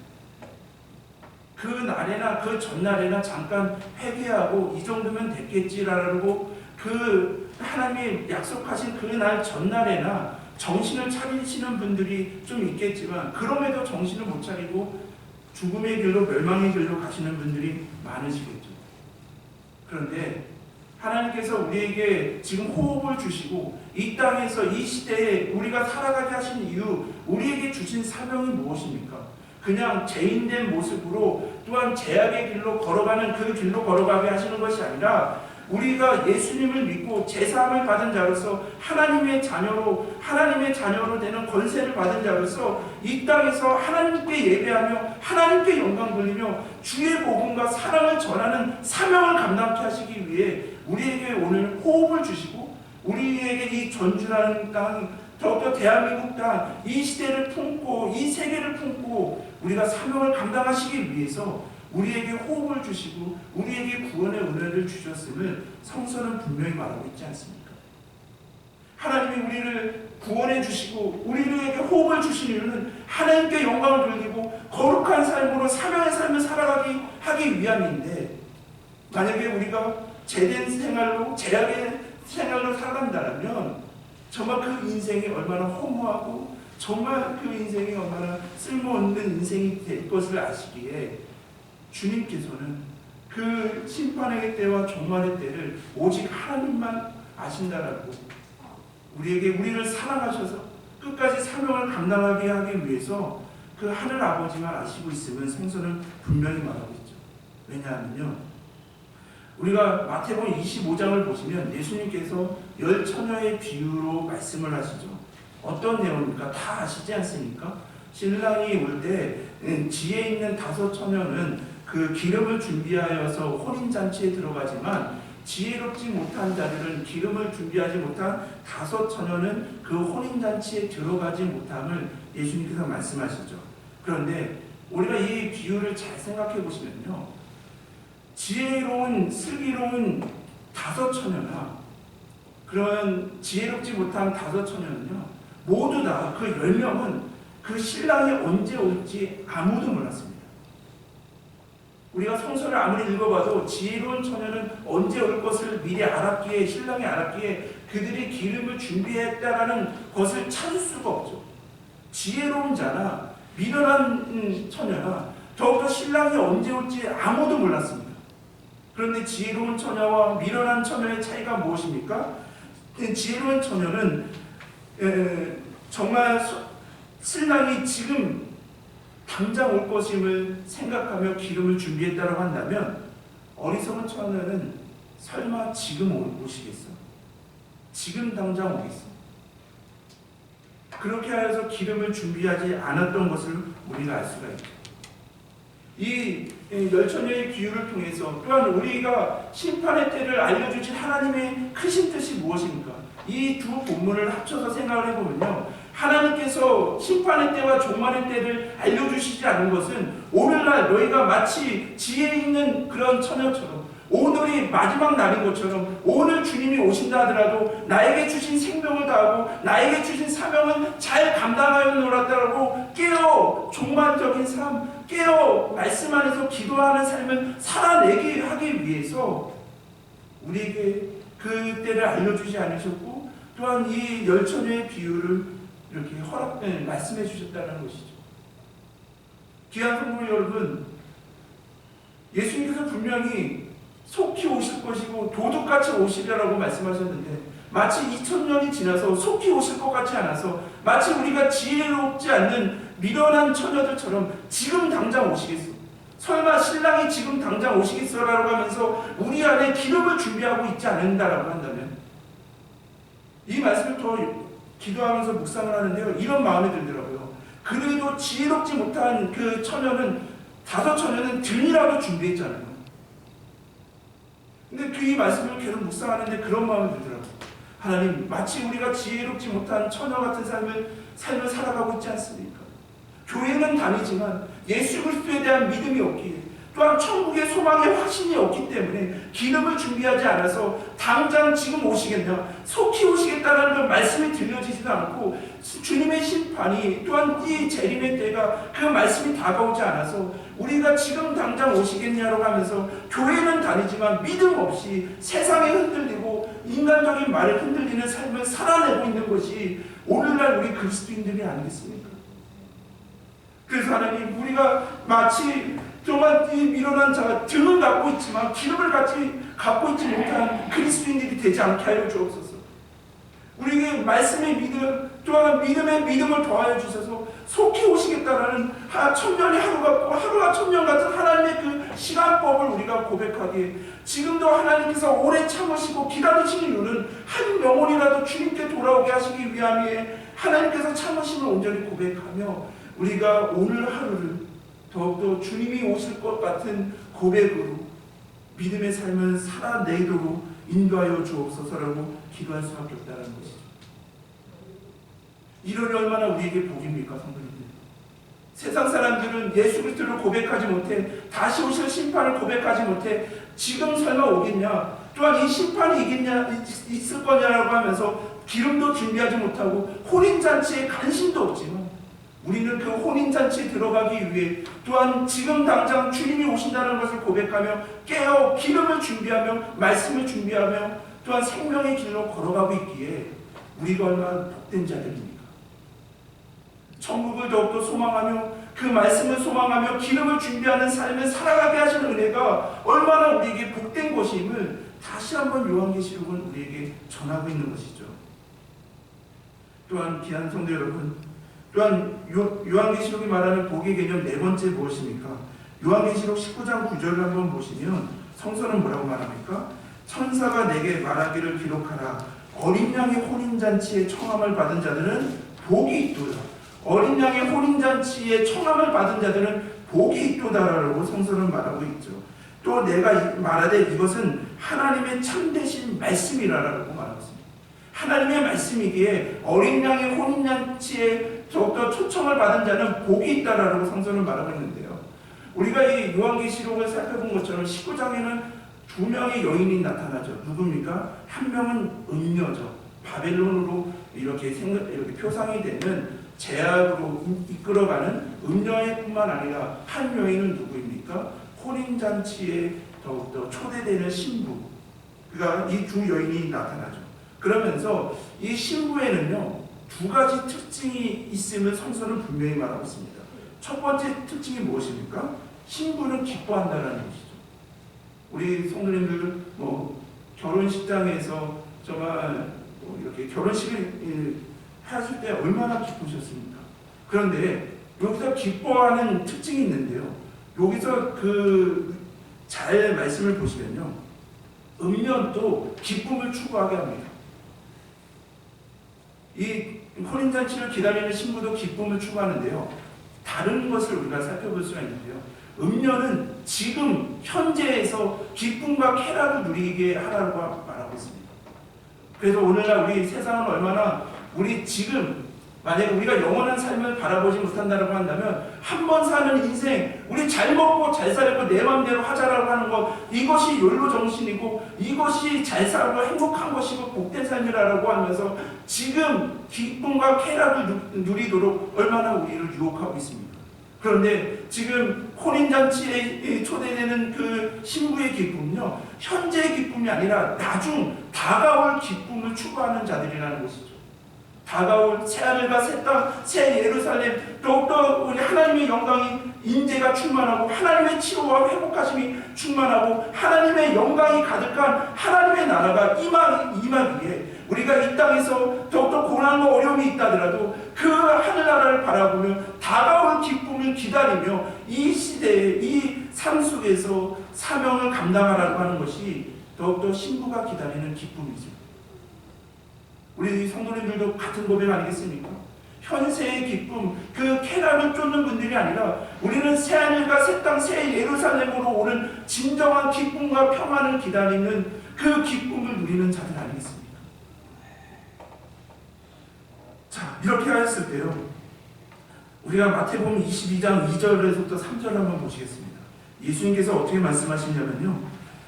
S2: 그 날에나 그 전날에나 잠깐 회개하고 이 정도면 됐겠지라고 그 하나님이 약속하신 그 날 전날에나 정신을 차리시는 분들이 좀 있겠지만 그럼에도 정신을 못 차리고 죽음의 길로 멸망의 길로 가시는 분들이 많으시겠죠. 그런데 하나님께서 우리에게 지금 호흡을 주시고 이 땅에서 이 시대에 우리가 살아가게 하신 이유, 우리에게 주신 사명이 무엇입니까? 그냥 죄인된 모습으로 또한 죄악의 길로 걸어가는 그 길로 걸어가게 하시는 것이 아니라 우리가 예수님을 믿고 제사함을 받은 자로서 하나님의 자녀로 되는 권세를 받은 자로서 이 땅에서 하나님께 예배하며 하나님께 영광 돌리며 주의 복음과 사랑을 전하는 사명을 감당케 하시기 위해 우리에게 오늘 호흡을 주시고 우리에게 이 전주라는 땅, 더욱더 대한민국 땅, 이 시대를 품고 이 세계를 품고 우리가 사명을 감당하시기 위해서 우리에게 호흡을 주시고 우리에게 구원의 은혜를 주셨음을 성서는 분명히 말하고 있지 않습니까? 하나님이 우리를 구원해 주시고 우리에게 호흡을 주신 이유는 하나님께 영광을 돌리고 거룩한 삶으로 사명의 삶을 살아가기 하기 위함인데, 만약에 우리가 제된 생활로 제약의 생활로 살아간다면 정말 그 인생이 얼마나 허무하고 정말 그 인생이 얼마나 쓸모없는 인생이 될 것을 아시기에 주님께서는 그 심판의 때와 종말의 때를 오직 하나님만 아신다라고 우리를 사랑하셔서 끝까지 사명을 감당하게 하기 위해서 그 하늘 아버지만 아시고 있으면 성서는 분명히 말하고 있죠. 왜냐하면요, 우리가 마태복음 25장을 보시면 예수님께서 10처녀의 비유로 말씀을 하시죠. 어떤 내용입니까? 다 아시지 않습니까? 신랑이 올 때 지혜 있는 5처녀는 그 기름을 준비하여서 혼인잔치에 들어가지만 지혜롭지 못한 자들은 기름을 준비하지 못한 5처녀는 그 혼인잔치에 들어가지 못함을 예수님께서 말씀하시죠. 그런데 우리가 이 비유를 잘 생각해 보시면요, 지혜로운 슬기로운 5처녀나 그런 지혜롭지 못한 5처녀는요 모두 다 그 10명은 그 신랑이 언제 올지 아무도 몰랐습니다. 우리가 성서를 아무리 읽어봐도 지혜로운 처녀는 언제 올 것을 미리 알았기에, 신랑이 알았기에 그들이 기름을 준비했다라는 것을 찾을 수가 없죠. 지혜로운 자나 미련한 처녀나 더욱더 신랑이 언제 올지 아무도 몰랐습니다. 그런데 지혜로운 처녀와 미련한 처녀의 차이가 무엇입니까? 지혜로운 처녀는 정말 신랑이 지금 당장 올 것임을 생각하며 기름을 준비했다고 한다면, 어리석은 처녀는 설마 지금 오시겠어? 지금 당장 오겠어? 그렇게 하여서 기름을 준비하지 않았던 것을 우리가 알 수가 있죠. 이 열처녀의 비유를 통해서 또한 우리가 심판의 때를 알려주신 하나님의 크신 뜻이 무엇입니까? 이 두 본문을 합쳐서 생각을 해보면요, 하나님께서 심판의 때와 종말의 때를 알려주시지 않은 것은 오늘날 너희가 마치 지혜 있는 그런 처녀처럼, 오늘이 마지막 날인 것처럼, 오늘 주님이 오신다 하더라도 나에게 주신 생명을 다하고 나에게 주신 사명은 잘 감당하여 놀았다라고 깨어 종말적인 삶, 깨어 말씀 안에서 기도하는 삶을 살아내게 하기 위해서 우리에게 그 때를 알려주지 않으셨고, 또한 이 열처녀의 비유를 이렇게 말씀해 주셨다는 것이죠. 귀한 성도 여러분, 예수님께서 분명히 속히 오실 것이고 도둑같이 오시리라고 말씀하셨는데, 마치 2000년이 지나서 속히 오실 것 같지 않아서 마치 우리가 지혜롭지 않는 미련한 처녀들처럼 지금 당장 오시겠어, 설마 신랑이 지금 당장 오시겠어라고 하면서 우리 안에 기름을 준비하고 있지 않는다라고 한다면, 이 말씀을 더 기도하면서 묵상을 하는데요, 이런 마음이 들더라고요. 그래도 지혜롭지 못한 그 처녀는, 다섯 처녀는 등이라도 준비했잖아요. 근데 그 이 말씀을 계속 묵상하는데 그런 마음이 들더라고요. 하나님, 마치 우리가 지혜롭지 못한 처녀 같은 삶을 살아가고 있지 않습니까? 교회는 다니지만 예수 그리스도에 대한 믿음이 없기에, 또한 천국의 소망의 확신이 없기 때문에 기름을 준비하지 않아서 당장 지금 오시겠냐, 속히 오시겠다는 그 말씀이 들려지지도 않고, 주님의 심판이, 또한 이 재림의 때가, 그 말씀이 다가오지 않아서 우리가 지금 당장 오시겠냐라고 하면서 교회는 다니지만 믿음 없이 세상에 흔들리고 인간적인 말에 흔들리는 삶을 살아내고 있는 것이 오늘날 우리 그리스도인들이 아니겠습니까? 그래서 하나님, 우리가 마치 정말 이 미련한 자가 등을 갖고 있지만 기름을 갖고 있지 못한 그리스도인들이 되지 않게 하여 주옵소서. 우리에게 말씀의 믿음, 또한 믿음의 믿음을 더하여 주셔서 속히 오시겠다라는 천년이 하루 같고 하루가 천년 같은 하나님의 그 시간법을 우리가 고백하기에, 지금도 하나님께서 오래 참으시고 기다리시는 이유는 한 영혼이라도 주님께 돌아오게 하시기 위함이에 하나님께서 참으심을 온전히 고백하며, 우리가 오늘 하루를 더욱더 주님이 오실 것 같은 고백으로 믿음의 삶을 살아내도록 인도하여 주옵소서라고 기도할 수밖에 없다는 것이죠. 이러니 얼마나 우리에게 복입니까, 성도님들? 세상 사람들은 예수 그리스도를 고백하지 못해, 다시 오실 심판을 고백하지 못해, 지금 설마 오겠냐, 또한 이 심판이 있을 거냐라고 하면서 기름도 준비하지 못하고 혼인잔치에 관심도 없지만, 우리는 그 혼인잔치에 들어가기 위해 또한 지금 당장 주님이 오신다는 것을 고백하며 깨어 기름을 준비하며 말씀을 준비하며 또한 생명의 길로 걸어가고 있기에 우리가 얼마나 복된 자들입니까? 천국을 더욱더 소망하며 그 말씀을 소망하며 기름을 준비하는 삶을 살아가게 하시는 은혜가 얼마나 우리에게 복된 것임을 다시 한번 요한계시록은 우리에게 전하고 있는 것이죠. 또한 귀한 성도 여러분, 또한 요한계시록이 말하는 복의 개념 네 번째 무엇입니까? 요한계시록 19장 9절을 한번 보시면 성서는 뭐라고 말합니까? 천사가 내게 말하기를 기록하라. 어린 양의 혼인잔치에 청함을 받은 자들은 복이 있도다. 어린 양의 혼인잔치에 청함을 받은 자들은 복이 있도다라고 성서는 말하고 있죠. 또 내가 말하되 이것은 하나님의 참되신 말씀이라라고 말하고 있습니다. 하나님의 말씀이기에 어린 양의 혼인잔치에 더욱더 초청을 받은 자는 복이 있다라고 성서는 말하고 있는데요, 우리가 이 요한계시록을 살펴본 것처럼 19장에는 두 명의 여인이 나타나죠. 누굽니까? 한 명은 음녀죠. 바벨론으로 이렇게 표상이 되는 제약으로 이끌어가는 음녀의 뿐만 아니라 한 여인은 누구입니까? 혼인잔치에 더욱더 초대되는 신부. 그러니까 이 두 여인이 나타나죠. 그러면서 이 신부에는요, 두 가지 특징이 있음을 성서는 분명히 말하고 있습니다. 첫 번째 특징이 무엇입니까? 신부는 기뻐한다는 것이죠. 우리 성도님들 결혼식장에서 정말 이렇게 결혼식을 하실 때 얼마나 기쁘셨습니까? 그런데 여기서 기뻐하는 특징이 있는데요, 여기서 잘 말씀을 보시면요, 음녀도 기쁨을 추구하게 합니다. 이 혼인잔치를 기다리는 신부도 기쁨을 추구하는데요, 다른 것을 우리가 살펴볼 수가 있는데요, 음료는 지금 현재에서 기쁨과 쾌락을 누리게 하라고 말하고 있습니다. 그래서 오늘날 우리 세상은 얼마나 우리 지금 만약에 우리가 영원한 삶을 바라보지 못한다고 한다면 한 번 사는 인생 우리 잘 먹고 잘 살고 내 마음대로 하자라고 하는 것 이것이 욜로 정신이고 이것이 잘 살고 행복한 것이고 복된 삶이라고 하면서 지금 기쁨과 쾌락을 누리도록 얼마나 우리를 유혹하고 있습니다. 그런데 지금 혼인잔치에 초대되는 그 신부의 기쁨은요 현재의 기쁨이 아니라 나중 다가올 기쁨을 추구하는 자들이라는 것이죠. 다가올 새하늘과 새 땅, 새 예루살렘, 더욱더 우리 하나님의 영광이 임재가 충만하고 하나님의 치료와 회복하심이 충만하고 하나님의 영광이 가득한 하나님의 나라가 임하기에 우리가 이 땅에서 더욱더 고난과 어려움이 있다 하더라도 그 하늘나라를 바라보며 다가올 기쁨을 기다리며 이 시대에 이 삶 속에서 사명을 감당하라고 하는 것이 더욱더 신부가 기다리는 기쁨이죠. 우리 성도님들도 같은 고백 아니겠습니까? 현세의 기쁨, 그 쾌락을 쫓는 분들이 아니라 우리는 새하늘과 새 땅, 새 예루살렘으로 오는 진정한 기쁨과 평안을 기다리는 그 기쁨을 누리는 자들 아니겠습니까? 자, 이렇게 하였을 때요 우리가 마태복음 22장 2절에서부터 3절을 한번 보시겠습니다. 예수님께서 어떻게 말씀하시냐면요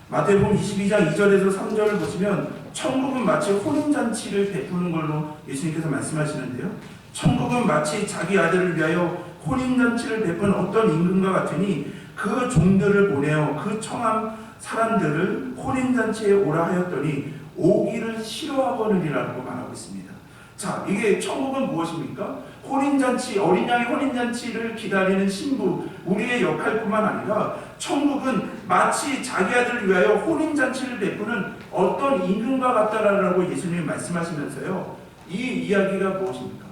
S2: 마태복음 22장 2절에서 3절을 보시면 천국은 마치 혼인잔치를 베푸는 걸로 예수님께서 말씀하시는데요. 천국은 마치 자기 아들을 위하여 혼인잔치를 베푼 어떤 임금과 같으니 그 종들을 보내어 그 청한 사람들을 혼인잔치에 오라 하였더니 오기를 싫어하거느니라고 말하고 있습니다. 자, 이게 천국은 무엇입니까? 혼인잔치, 어린 양의 혼인잔치를 기다리는 신부, 우리의 역할뿐만 아니라 천국은 마치 자기 아들을 위하여 혼인잔치를 베푸는 어떤 임금과 같다라고 예수님이 말씀하시면서요. 이 이야기가 무엇입니까?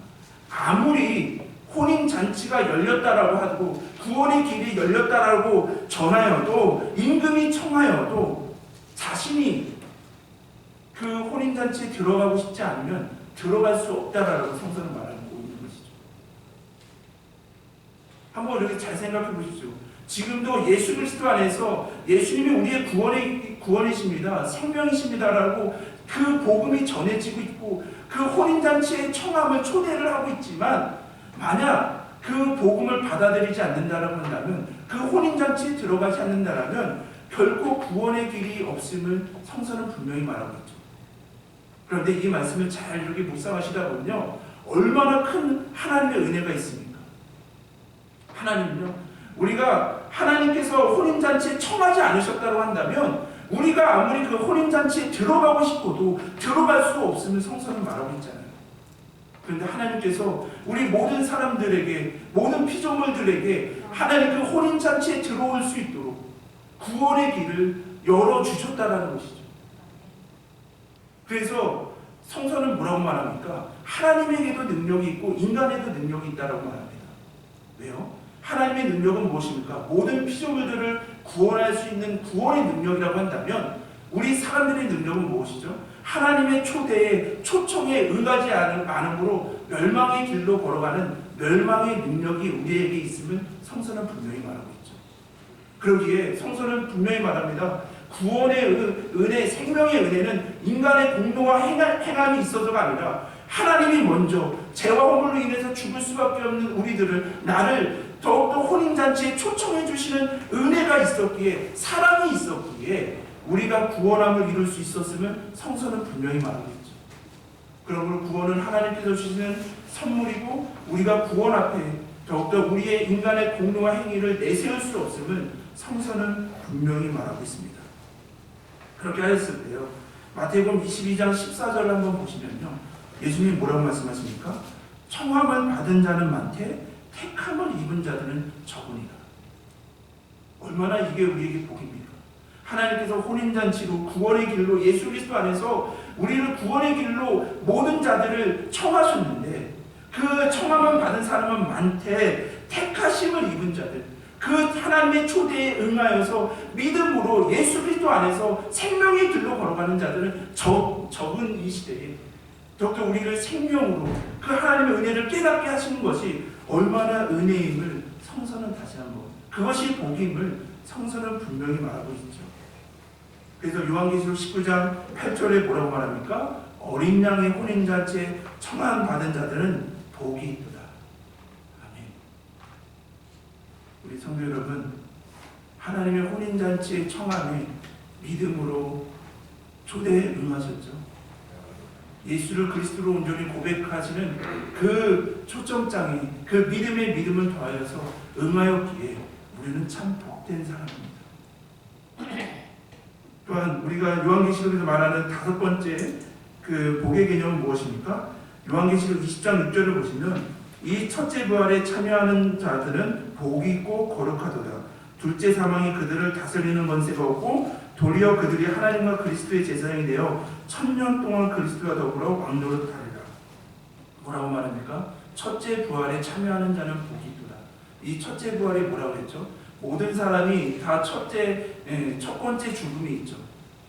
S2: 아무리 혼인잔치가 열렸다라고 하고 구원의 길이 열렸다라고 전하여도 임금이 청하여도 자신이 그 혼인잔치에 들어가고 싶지 않으면 들어갈 수 없다라고 성서는 말하고 있는 것이죠. 한번 이렇게 잘 생각해 보십시오. 지금도 예수 그리스도 안에서 예수님이 우리의 구원이십니다. 생명이십니다라고 그 복음이 전해지고 있고 그 혼인잔치의 청함을 초대를 하고 있지만 만약 그 복음을 받아들이지 않는다라고 한다면 그 혼인잔치에 들어가지 않는다라면 결코 구원의 길이 없음을 성서는 분명히 말하고 있죠. 그런데 이 말씀을 잘 이렇게 묵상하시다 보면요 얼마나 큰 하나님의 은혜가 있습니까? 하나님은요 우리가 하나님께서 혼인잔치에 청하지 않으셨다고 한다면 우리가 아무리 그 혼인잔치에 들어가고 싶어도 들어갈 수 없음을 성서는 말하고 있잖아요. 그런데 하나님께서 우리 모든 사람들에게 모든 피조물들에게 하나님 그 혼인잔치에 들어올 수 있도록 구원의 길을 열어주셨다는 것이죠. 그래서 성서는 뭐라고 말합니까? 하나님에게도 능력이 있고 인간에도 능력이 있다고 말합니다. 왜요? 하나님의 능력은 무엇입니까? 모든 피조물들을 구원할 수 있는 구원의 능력이라고 한다면 우리 사람들의 능력은 무엇이죠? 하나님의 초대에 초청에 응하지 않음으로 멸망의 길로 걸어가는 멸망의 능력이 우리에게 있음을 성서는 분명히 말하고 있죠. 그러기에 성서는 분명히 말합니다. 구원의 은혜, 생명의 은혜는 인간의 공로와 행함이 있어서가 아니라 하나님이 먼저 죄와 허물로 인해서 죽을 수밖에 없는 우리들을 나를 더욱더 혼인잔치에 초청해 주시는 은혜가 있었기에 사랑이 있었기에 우리가 구원함을 이룰 수 있었음을 성서는 분명히 말하고 있죠. 그러므로 구원은 하나님께서 주시는 선물이고 우리가 구원 앞에 더욱더 우리의 인간의 공로와 행위를 내세울 수 없음을 성서는 분명히 말하고 있습니다. 그렇게 하였을 때요 마태복음 22장 14절을 한번 보시면요 예수님이 뭐라고 말씀하십니까? 청함을 받은 자는 많되 택함을 입은 자들은 적으니라. 얼마나 이게 우리에게 복입니까? 하나님께서 혼인잔치로 구원의 길로 예수 그리스도 안에서 우리를 구원의 길로 모든 자들을 청하셨는데 그 청함을 받은 사람은 많되 택하심을 입은 자들 그 하나님의 초대에 응하여서 믿음으로 예수 그리스도 안에서 생명의 길로 걸어가는 자들은 적은 이 시대에 더욱더 우리를 생명으로 그 하나님의 은혜를 깨닫게 하시는 것이 얼마나 은혜임을 성서는 다시 한번 그것이 복임을 성서는 분명히 말하고 있죠. 그래서 요한계시록 19장 8절에 뭐라고 말합니까? 어린 양의 혼인잔치에 청함받은 자들은 복이 있도다. 아멘. 우리 성도 여러분, 하나님의 혼인잔치의 청함에 믿음으로 초대에 응하셨죠. 예수를 그리스도로 온전히 고백하시는 그 초점장이 그 믿음의 믿음을 더하여서 응하였기에 우리는 참 복된 사람입니다. 또한 우리가 요한계시록에서 말하는 다섯 번째 그 복의 개념은 무엇입니까? 요한계시록 20장 6절을 보시면 이 첫째 부활에 참여하는 자들은 복이 있고 거룩하도다. 둘째 사망이 그들을 다스리는 권세가 없고 도리어 그들이 하나님과 그리스도의 제사장이 되어 1000년 동안 그리스도와 더불어 왕노릇 하리라. 뭐라고 말합니까? 첫째 부활에 참여하는 자는 복이 있도다. 이 첫째 부활이 뭐라고 했죠? 모든 사람이 다 첫 번째 죽음이 있죠.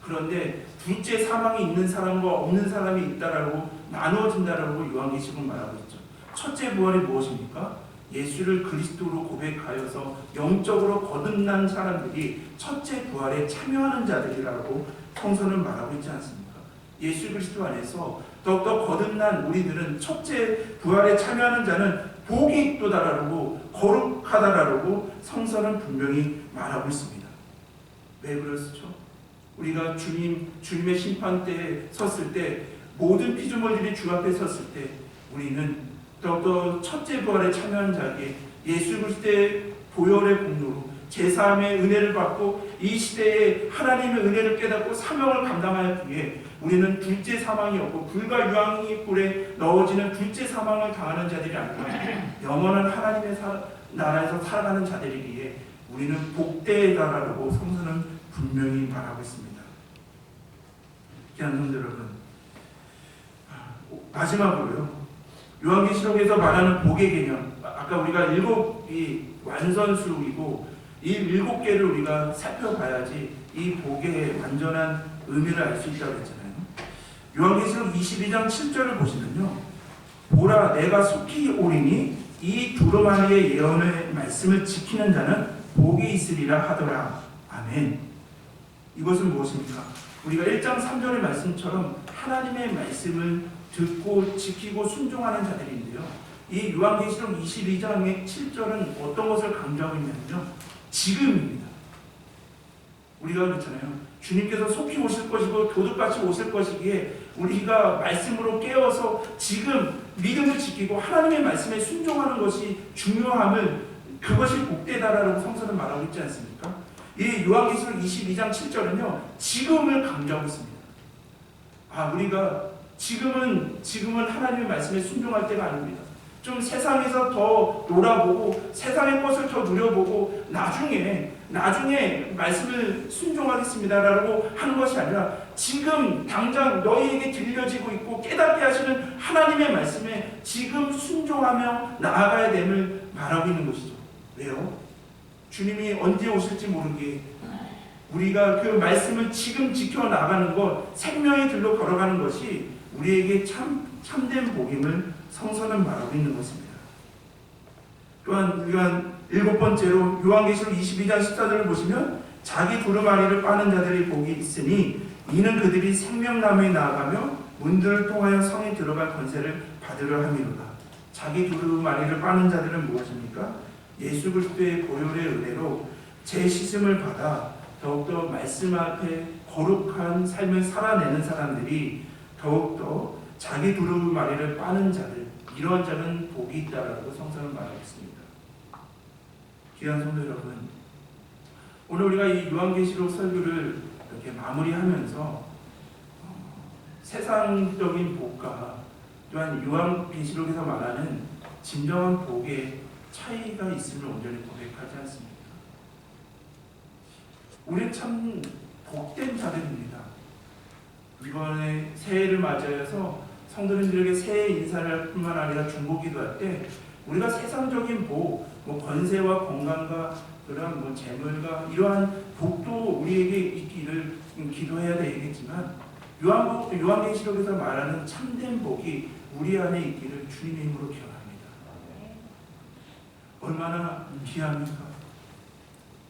S2: 그런데 둘째 사망이 있는 사람과 없는 사람이 있다라고 나누어진다라고 요한계시록은 말하고 있죠. 첫째 부활이 무엇입니까? 예수를 그리스도로 고백하여서 영적으로 거듭난 사람들이 첫째 부활에 참여하는 자들이라고 성서는 말하고 있지 않습니까? 예수 그리스도 안에서 더욱더 거듭난 우리들은 첫째 부활에 참여하는 자는 복이 있도다라고 거룩하다라고 성서는 분명히 말하고 있습니다. 왜 그렇죠? 우리가 주님의 심판대에 섰을 때 모든 피조물들이 주 앞에 섰을 때 우리는 더욱더 첫째 부활에 참여한 자에게 예수 그리스도의 보혈의 공로로 제3의 은혜를 받고 이 시대에 하나님의 은혜를 깨닫고 사명을 감당하였기에 우리는 둘째 사망이 없고 불과 유황의 꿀에 넣어지는 둘째 사망을 당하는 자들이 아니라 영원한 하나님의 나라에서 살아가는 자들이기에 우리는 복되다라고 성서는 분명히 말하고 있습니다. 귀한 성도 여러분, 마지막으로요. 요한계시록에서 말하는 복의 개념, 아까 우리가 7이 완선수이고 이 7개를 우리가 살펴봐야지 이 복의 완전한 의미를 알 수 있다고 했잖아요. 요한계시록 22장 7절을 보시면요, 보라 내가 속히 오리니 이 두루마리의 예언의 말씀을 지키는 자는 복이 있으리라 하더라. 아멘. 이것은 무엇입니까? 우리가 1장 3절의 말씀처럼 하나님의 말씀을 듣고 지키고 순종하는 자들인데요. 이 요한계시록 22장의 7절은 어떤 것을 강조하고 있냐면요, 지금입니다. 우리가 그렇잖아요. 주님께서 속히 오실 것이고 도둑같이 오실 것이기에 우리가 말씀으로 깨어서 지금 믿음을 지키고 하나님의 말씀에 순종하는 것이 중요함을, 그것이 복되다라고 성서는 말하고 있지 않습니까? 이 요한계시록 22장 7절은요 지금을 강조하고 있습니다. 우리가 지금은 하나님의 말씀에 순종할 때가 아닙니다. 좀 세상에서 더 놀아보고 세상의 것을 더 누려보고 나중에 말씀을 순종하겠습니다라고 하는 것이 아니라 지금 당장 너희에게 들려지고 있고 깨닫게 하시는 하나님의 말씀에 지금 순종하며 나아가야 됨을 말하고 있는 것이죠. 왜요? 주님이 언제 오실지 모르기에 우리가 그 말씀을 지금 지켜나가는 것, 생명의 길로 걸어가는 것이 우리에게 참된 복임을 성서는 말하고 있는 것입니다. 또한 우리가 7번째로 요한계시록 22장 14절을 보시면 자기 두루마리를 빠는 자들이 복이 있으니 이는 그들이 생명나무에 나아가며 문들을 통하여 성에 들어갈 권세를 받으려 함이로다. 자기 두루마리를 빠는 자들은 무엇입니까? 예수 그리스도의 보혈의 은혜로 재시음을 받아 더욱더 말씀 앞에 거룩한 삶을 살아내는 사람들이 더욱더 자기 두루마리를 빠는 자들, 이러한 자는 복이 있다라고 성서는 말하고 있습니다. 귀한 성도 여러분, 오늘 우리가 이 요한계시록 설교를 이렇게 마무리하면서 세상적인 복과 또한 요한계시록에서 말하는 진정한 복의 차이가 있음을 온전히 고백하지 않습니까? 우리는 참 복된 자들입니다. 이번에 새해를 맞이해서 성도님들에게 새해 인사를 할 뿐만 아니라 중보기도 할 때 우리가 세상적인 복, 권세와 건강과 그런 재물과 이러한 복도 우리에게 있기를 기도해야 되겠지만 요한계시록에서 말하는 참된 복이 우리 안에 있기를 주님의 이름으로 기원합니다. 얼마나 귀합니까?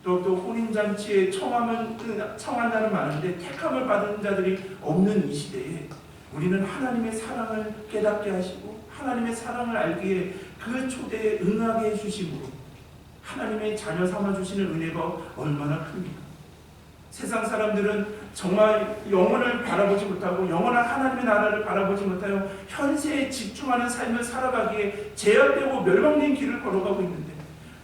S2: 또 혼인잔치에 청한 자는 많은데 택함을 받은 자들이 없는 이 시대에 우리는 하나님의 사랑을 깨닫게 하시고 하나님의 사랑을 알기에 그 초대에 응하게 해주심으로 하나님의 자녀 삼아주시는 은혜가 얼마나 큽니까? 세상 사람들은 정말 영혼을 바라보지 못하고 영원한 하나님의 나라를 바라보지 못하여 현세에 집중하는 삶을 살아가기에 제약되고 멸망된 길을 걸어가고 있는데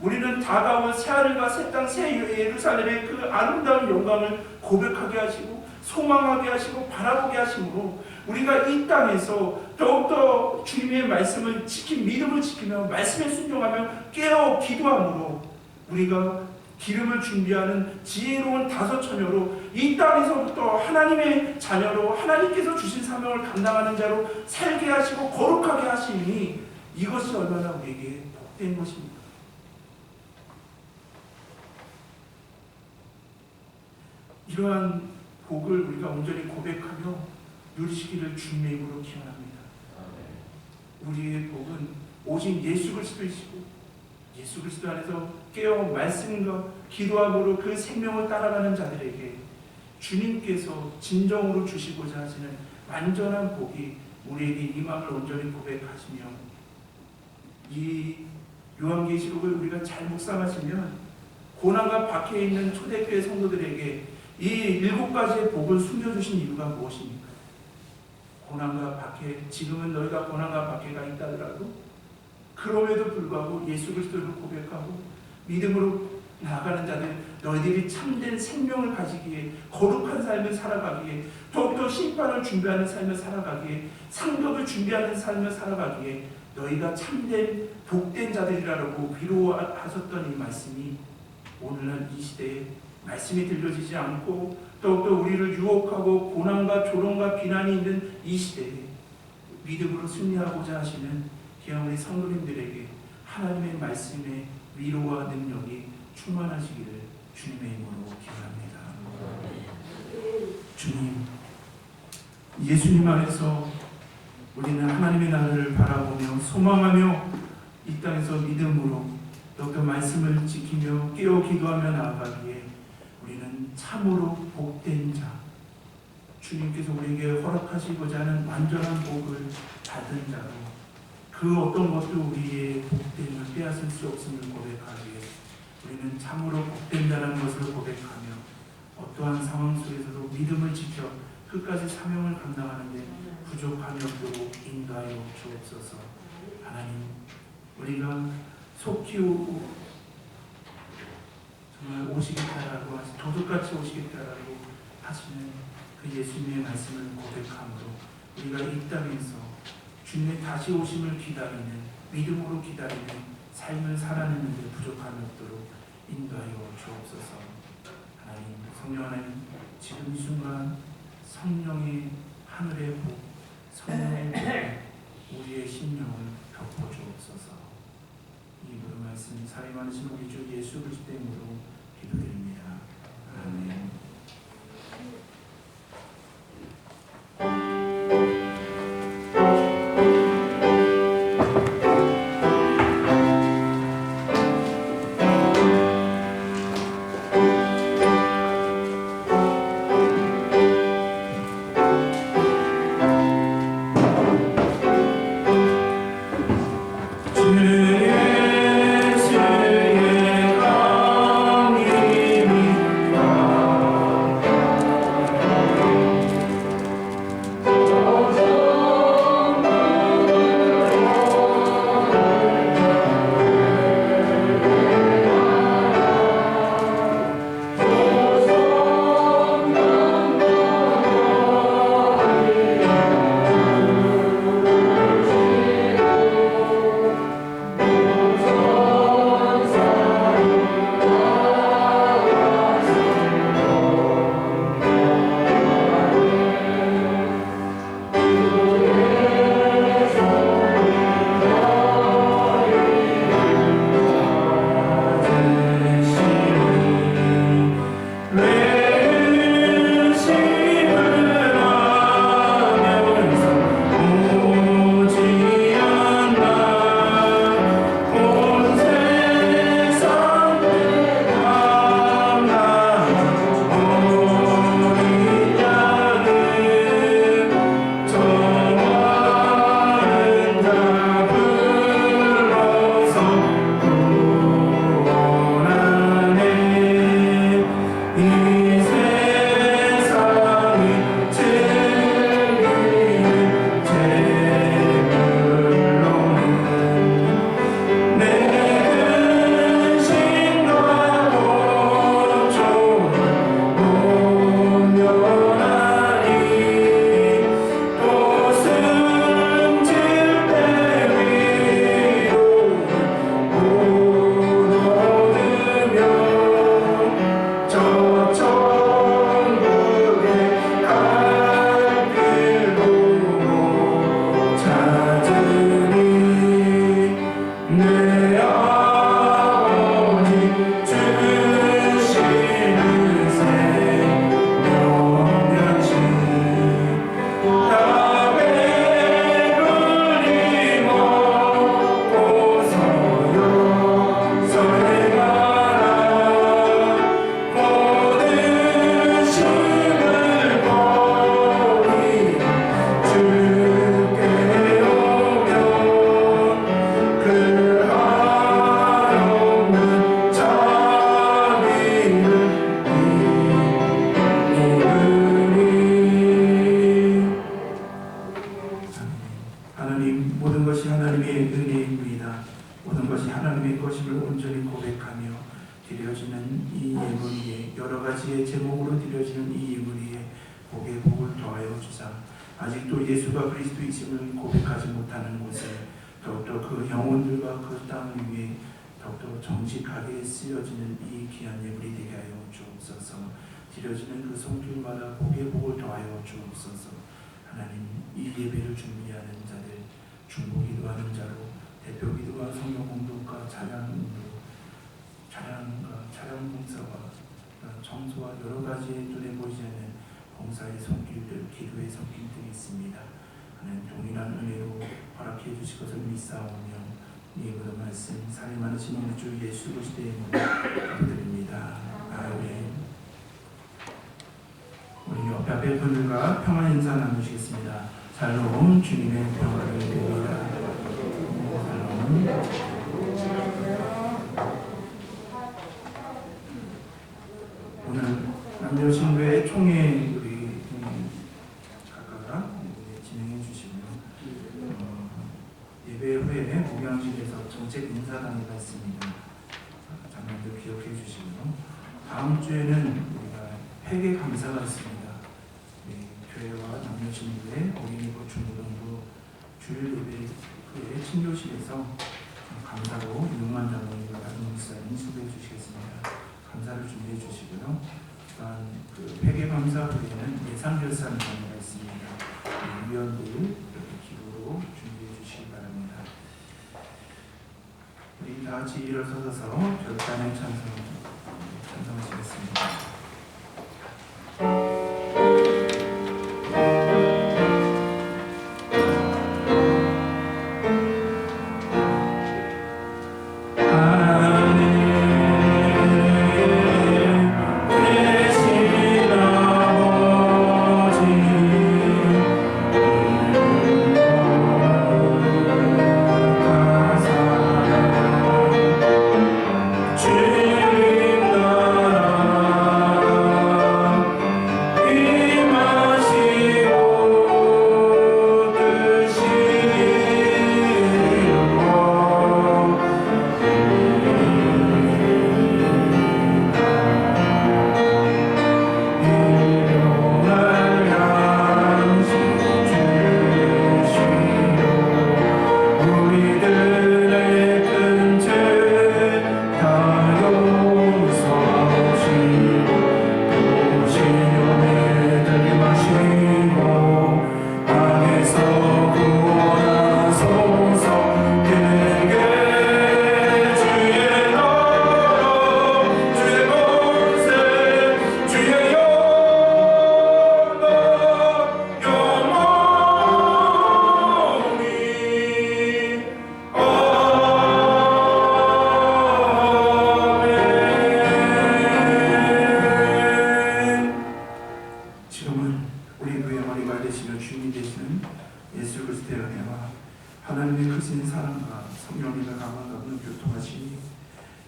S2: 우리는 다가올 새하늘과 새 땅 새 예루살렘의 그 아름다운 영광을 고백하게 하시고 소망하게 하시고 바라보게 하심으로 우리가 이 땅에서 더욱더 주님의 말씀을 믿음을 지키며 말씀에 순종하며 깨어 기도함으로 우리가 기름을 준비하는 지혜로운 다섯 처녀로 이 땅에서부터 하나님의 자녀로 하나님께서 주신 사명을 감당하는 자로 살게 하시고 거룩하게 하시니 이것이 얼마나 우리에게 복된 것입니다. 이러한 복을 우리가 온전히 고백하며 누리시기를 주님의 이름으로 기원합니다. 우리의 복은 오직 예수 그리스도이시고 예수 그리스도 안에서 깨어 말씀과 기도함으로 그 생명을 따라가는 자들에게 주님께서 진정으로 주시고자 하시는 완전한 복이 우리에게 임함을 온전히 고백하시며 이 요한계시록을 우리가 잘 묵상하시면 고난과 박해에 있는 초대교회 성도들에게 이 7가지의 복을 숨겨주신 이유가 무엇입니까? 고난과 박해, 지금은 너희가 고난과 박해가 있다더라도 그럼에도 불구하고 예수 그리스도를 고백하고 믿음으로 나아가는 자들, 너희들이 참된 생명을 가지기에 거룩한 삶을 살아가기에 더욱더 심판을 준비하는 삶을 살아가기에 상급을 준비하는 삶을 살아가기에 너희가 참된 복된 자들이라고 위로하셨던 이 말씀이 오늘날 이 시대에 말씀이 들려지지 않고 더욱더 우리를 유혹하고 고난과 조롱과 비난이 있는 이 시대에 믿음으로 승리하고자 하시는 귀한 우리 성도님들에게 하나님의 말씀의 위로와 능력이 충만하시기를 주님의 이름으로 기원합니다. 주님, 예수님 안에서 우리는 하나님의 나라를 바라보며 소망하며 이 땅에서 믿음으로 더욱더 말씀을 지키며 깨어 기도하며 나아가기에 우리는 참으로 복된 자, 주님께서 우리에게 허락하시고자 하는 완전한 복을 받은 자로 그 어떤 것도 우리의 복됨을 빼앗을 수 없음을 고백하기에 우리는 참으로 복된 자라는 것을 고백하며 어떠한 상황 속에서도 믿음을 지켜 끝까지 사명을 감당하는 데 부족함이 없도록 인도하여 주옵소서. 하나님, 우리가 속히 오고 정말 오시겠다라고 도둑같이 오시겠다라고 하시는 그 예수님의 말씀을 고백함으로 우리가 이 땅에서 주님의 다시 오심을 기다리는 믿음으로 기다리는 삶을 살아내는 데 부족함이 없도록 인도하여 주옵소서. 하나님, 성령 하나님, 지금 이 순간 성령의 하늘의 복, 성령의 복, 우리의 심령을 덮어 주옵소서. 이 모든 말씀 사리 많으신 우리 주 예수 그리스도 이름으로 기도드립니다. 아멘.
S3: 주의 강림이
S2: 하나님, 모든 것이 하나님의 은혜입니다. 모든 것이 하나님의 것임을 온전히 고백하며 드려지는 이 예물위에, 여러 가지의 제목으로 드려지는 이 예물위에 복의 복을 더하여 주사 아직도 예수가 그리스도이심을 고백하지 못하는 곳에 더욱더 그 영혼들과 그 땅 위에 더욱더 정직하게 쓰여지는 이 귀한 예물이 되게 하여 주옵소서. 드려지는 그 손길마다 복의 복을 더하여 주옵소서. 하나님, 이 예배를 준비하는 자들, 중보기도하는 자로 대표기도와 성령공동과 찬양 봉사와 청소와 여러 가지의 눈에 보이지 않는 봉사의 손길들, 기도의 손길들이 있습니다. 하나님, 동일한 은혜로 허락해 주실 것을 믿사오며 이 모든 말씀 살이 많으신 우리 주 예수 그리스도의 이름으로 기도드립니다. 아멘. 우리 옆에 분들과 평안 인사 나누시겠습니다. 샬롬, 주님의 평안을 드립니다. 샬롬. 오늘 남녀신부의 총회 우리 각각 진행해 주시고요. 예배 후에 목양실에서 정책 인사단회가 있습니다. 장면들 기억해 주시고요. 다음 주에는 우리가 회계 감사가 있습니다. 교회와 남녀신부의 어린이부 중고등부 주일 예배 후에 친교실에서 감사로 윤만 장로님과 나중 목사님 수고해 주시겠습니다. 감사를 준비해 주시고요. 또한 그 회계 감사 후에는 예산 결산 장로가 있습니다. 위원들 이렇게 기도로 준비해 주시기 바랍니다. 우리 다 같이 일어서서 결단의 찬송하시겠습니다.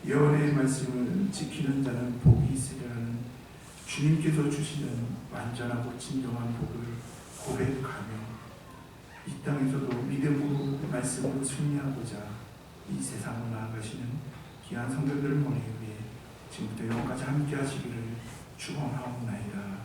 S2: 예언의 말씀을 지키는 자는 복이 있으리라는 주님께서 주시는 완전하고 진정한 복을 고백하며 이 땅에서도 믿음으로 말씀으로 승리하고자 이 세상으로 나아가시는 귀한 성도들을 보내기 위해 지금부터 영까지 함께 하시기를 축원하옵나이다.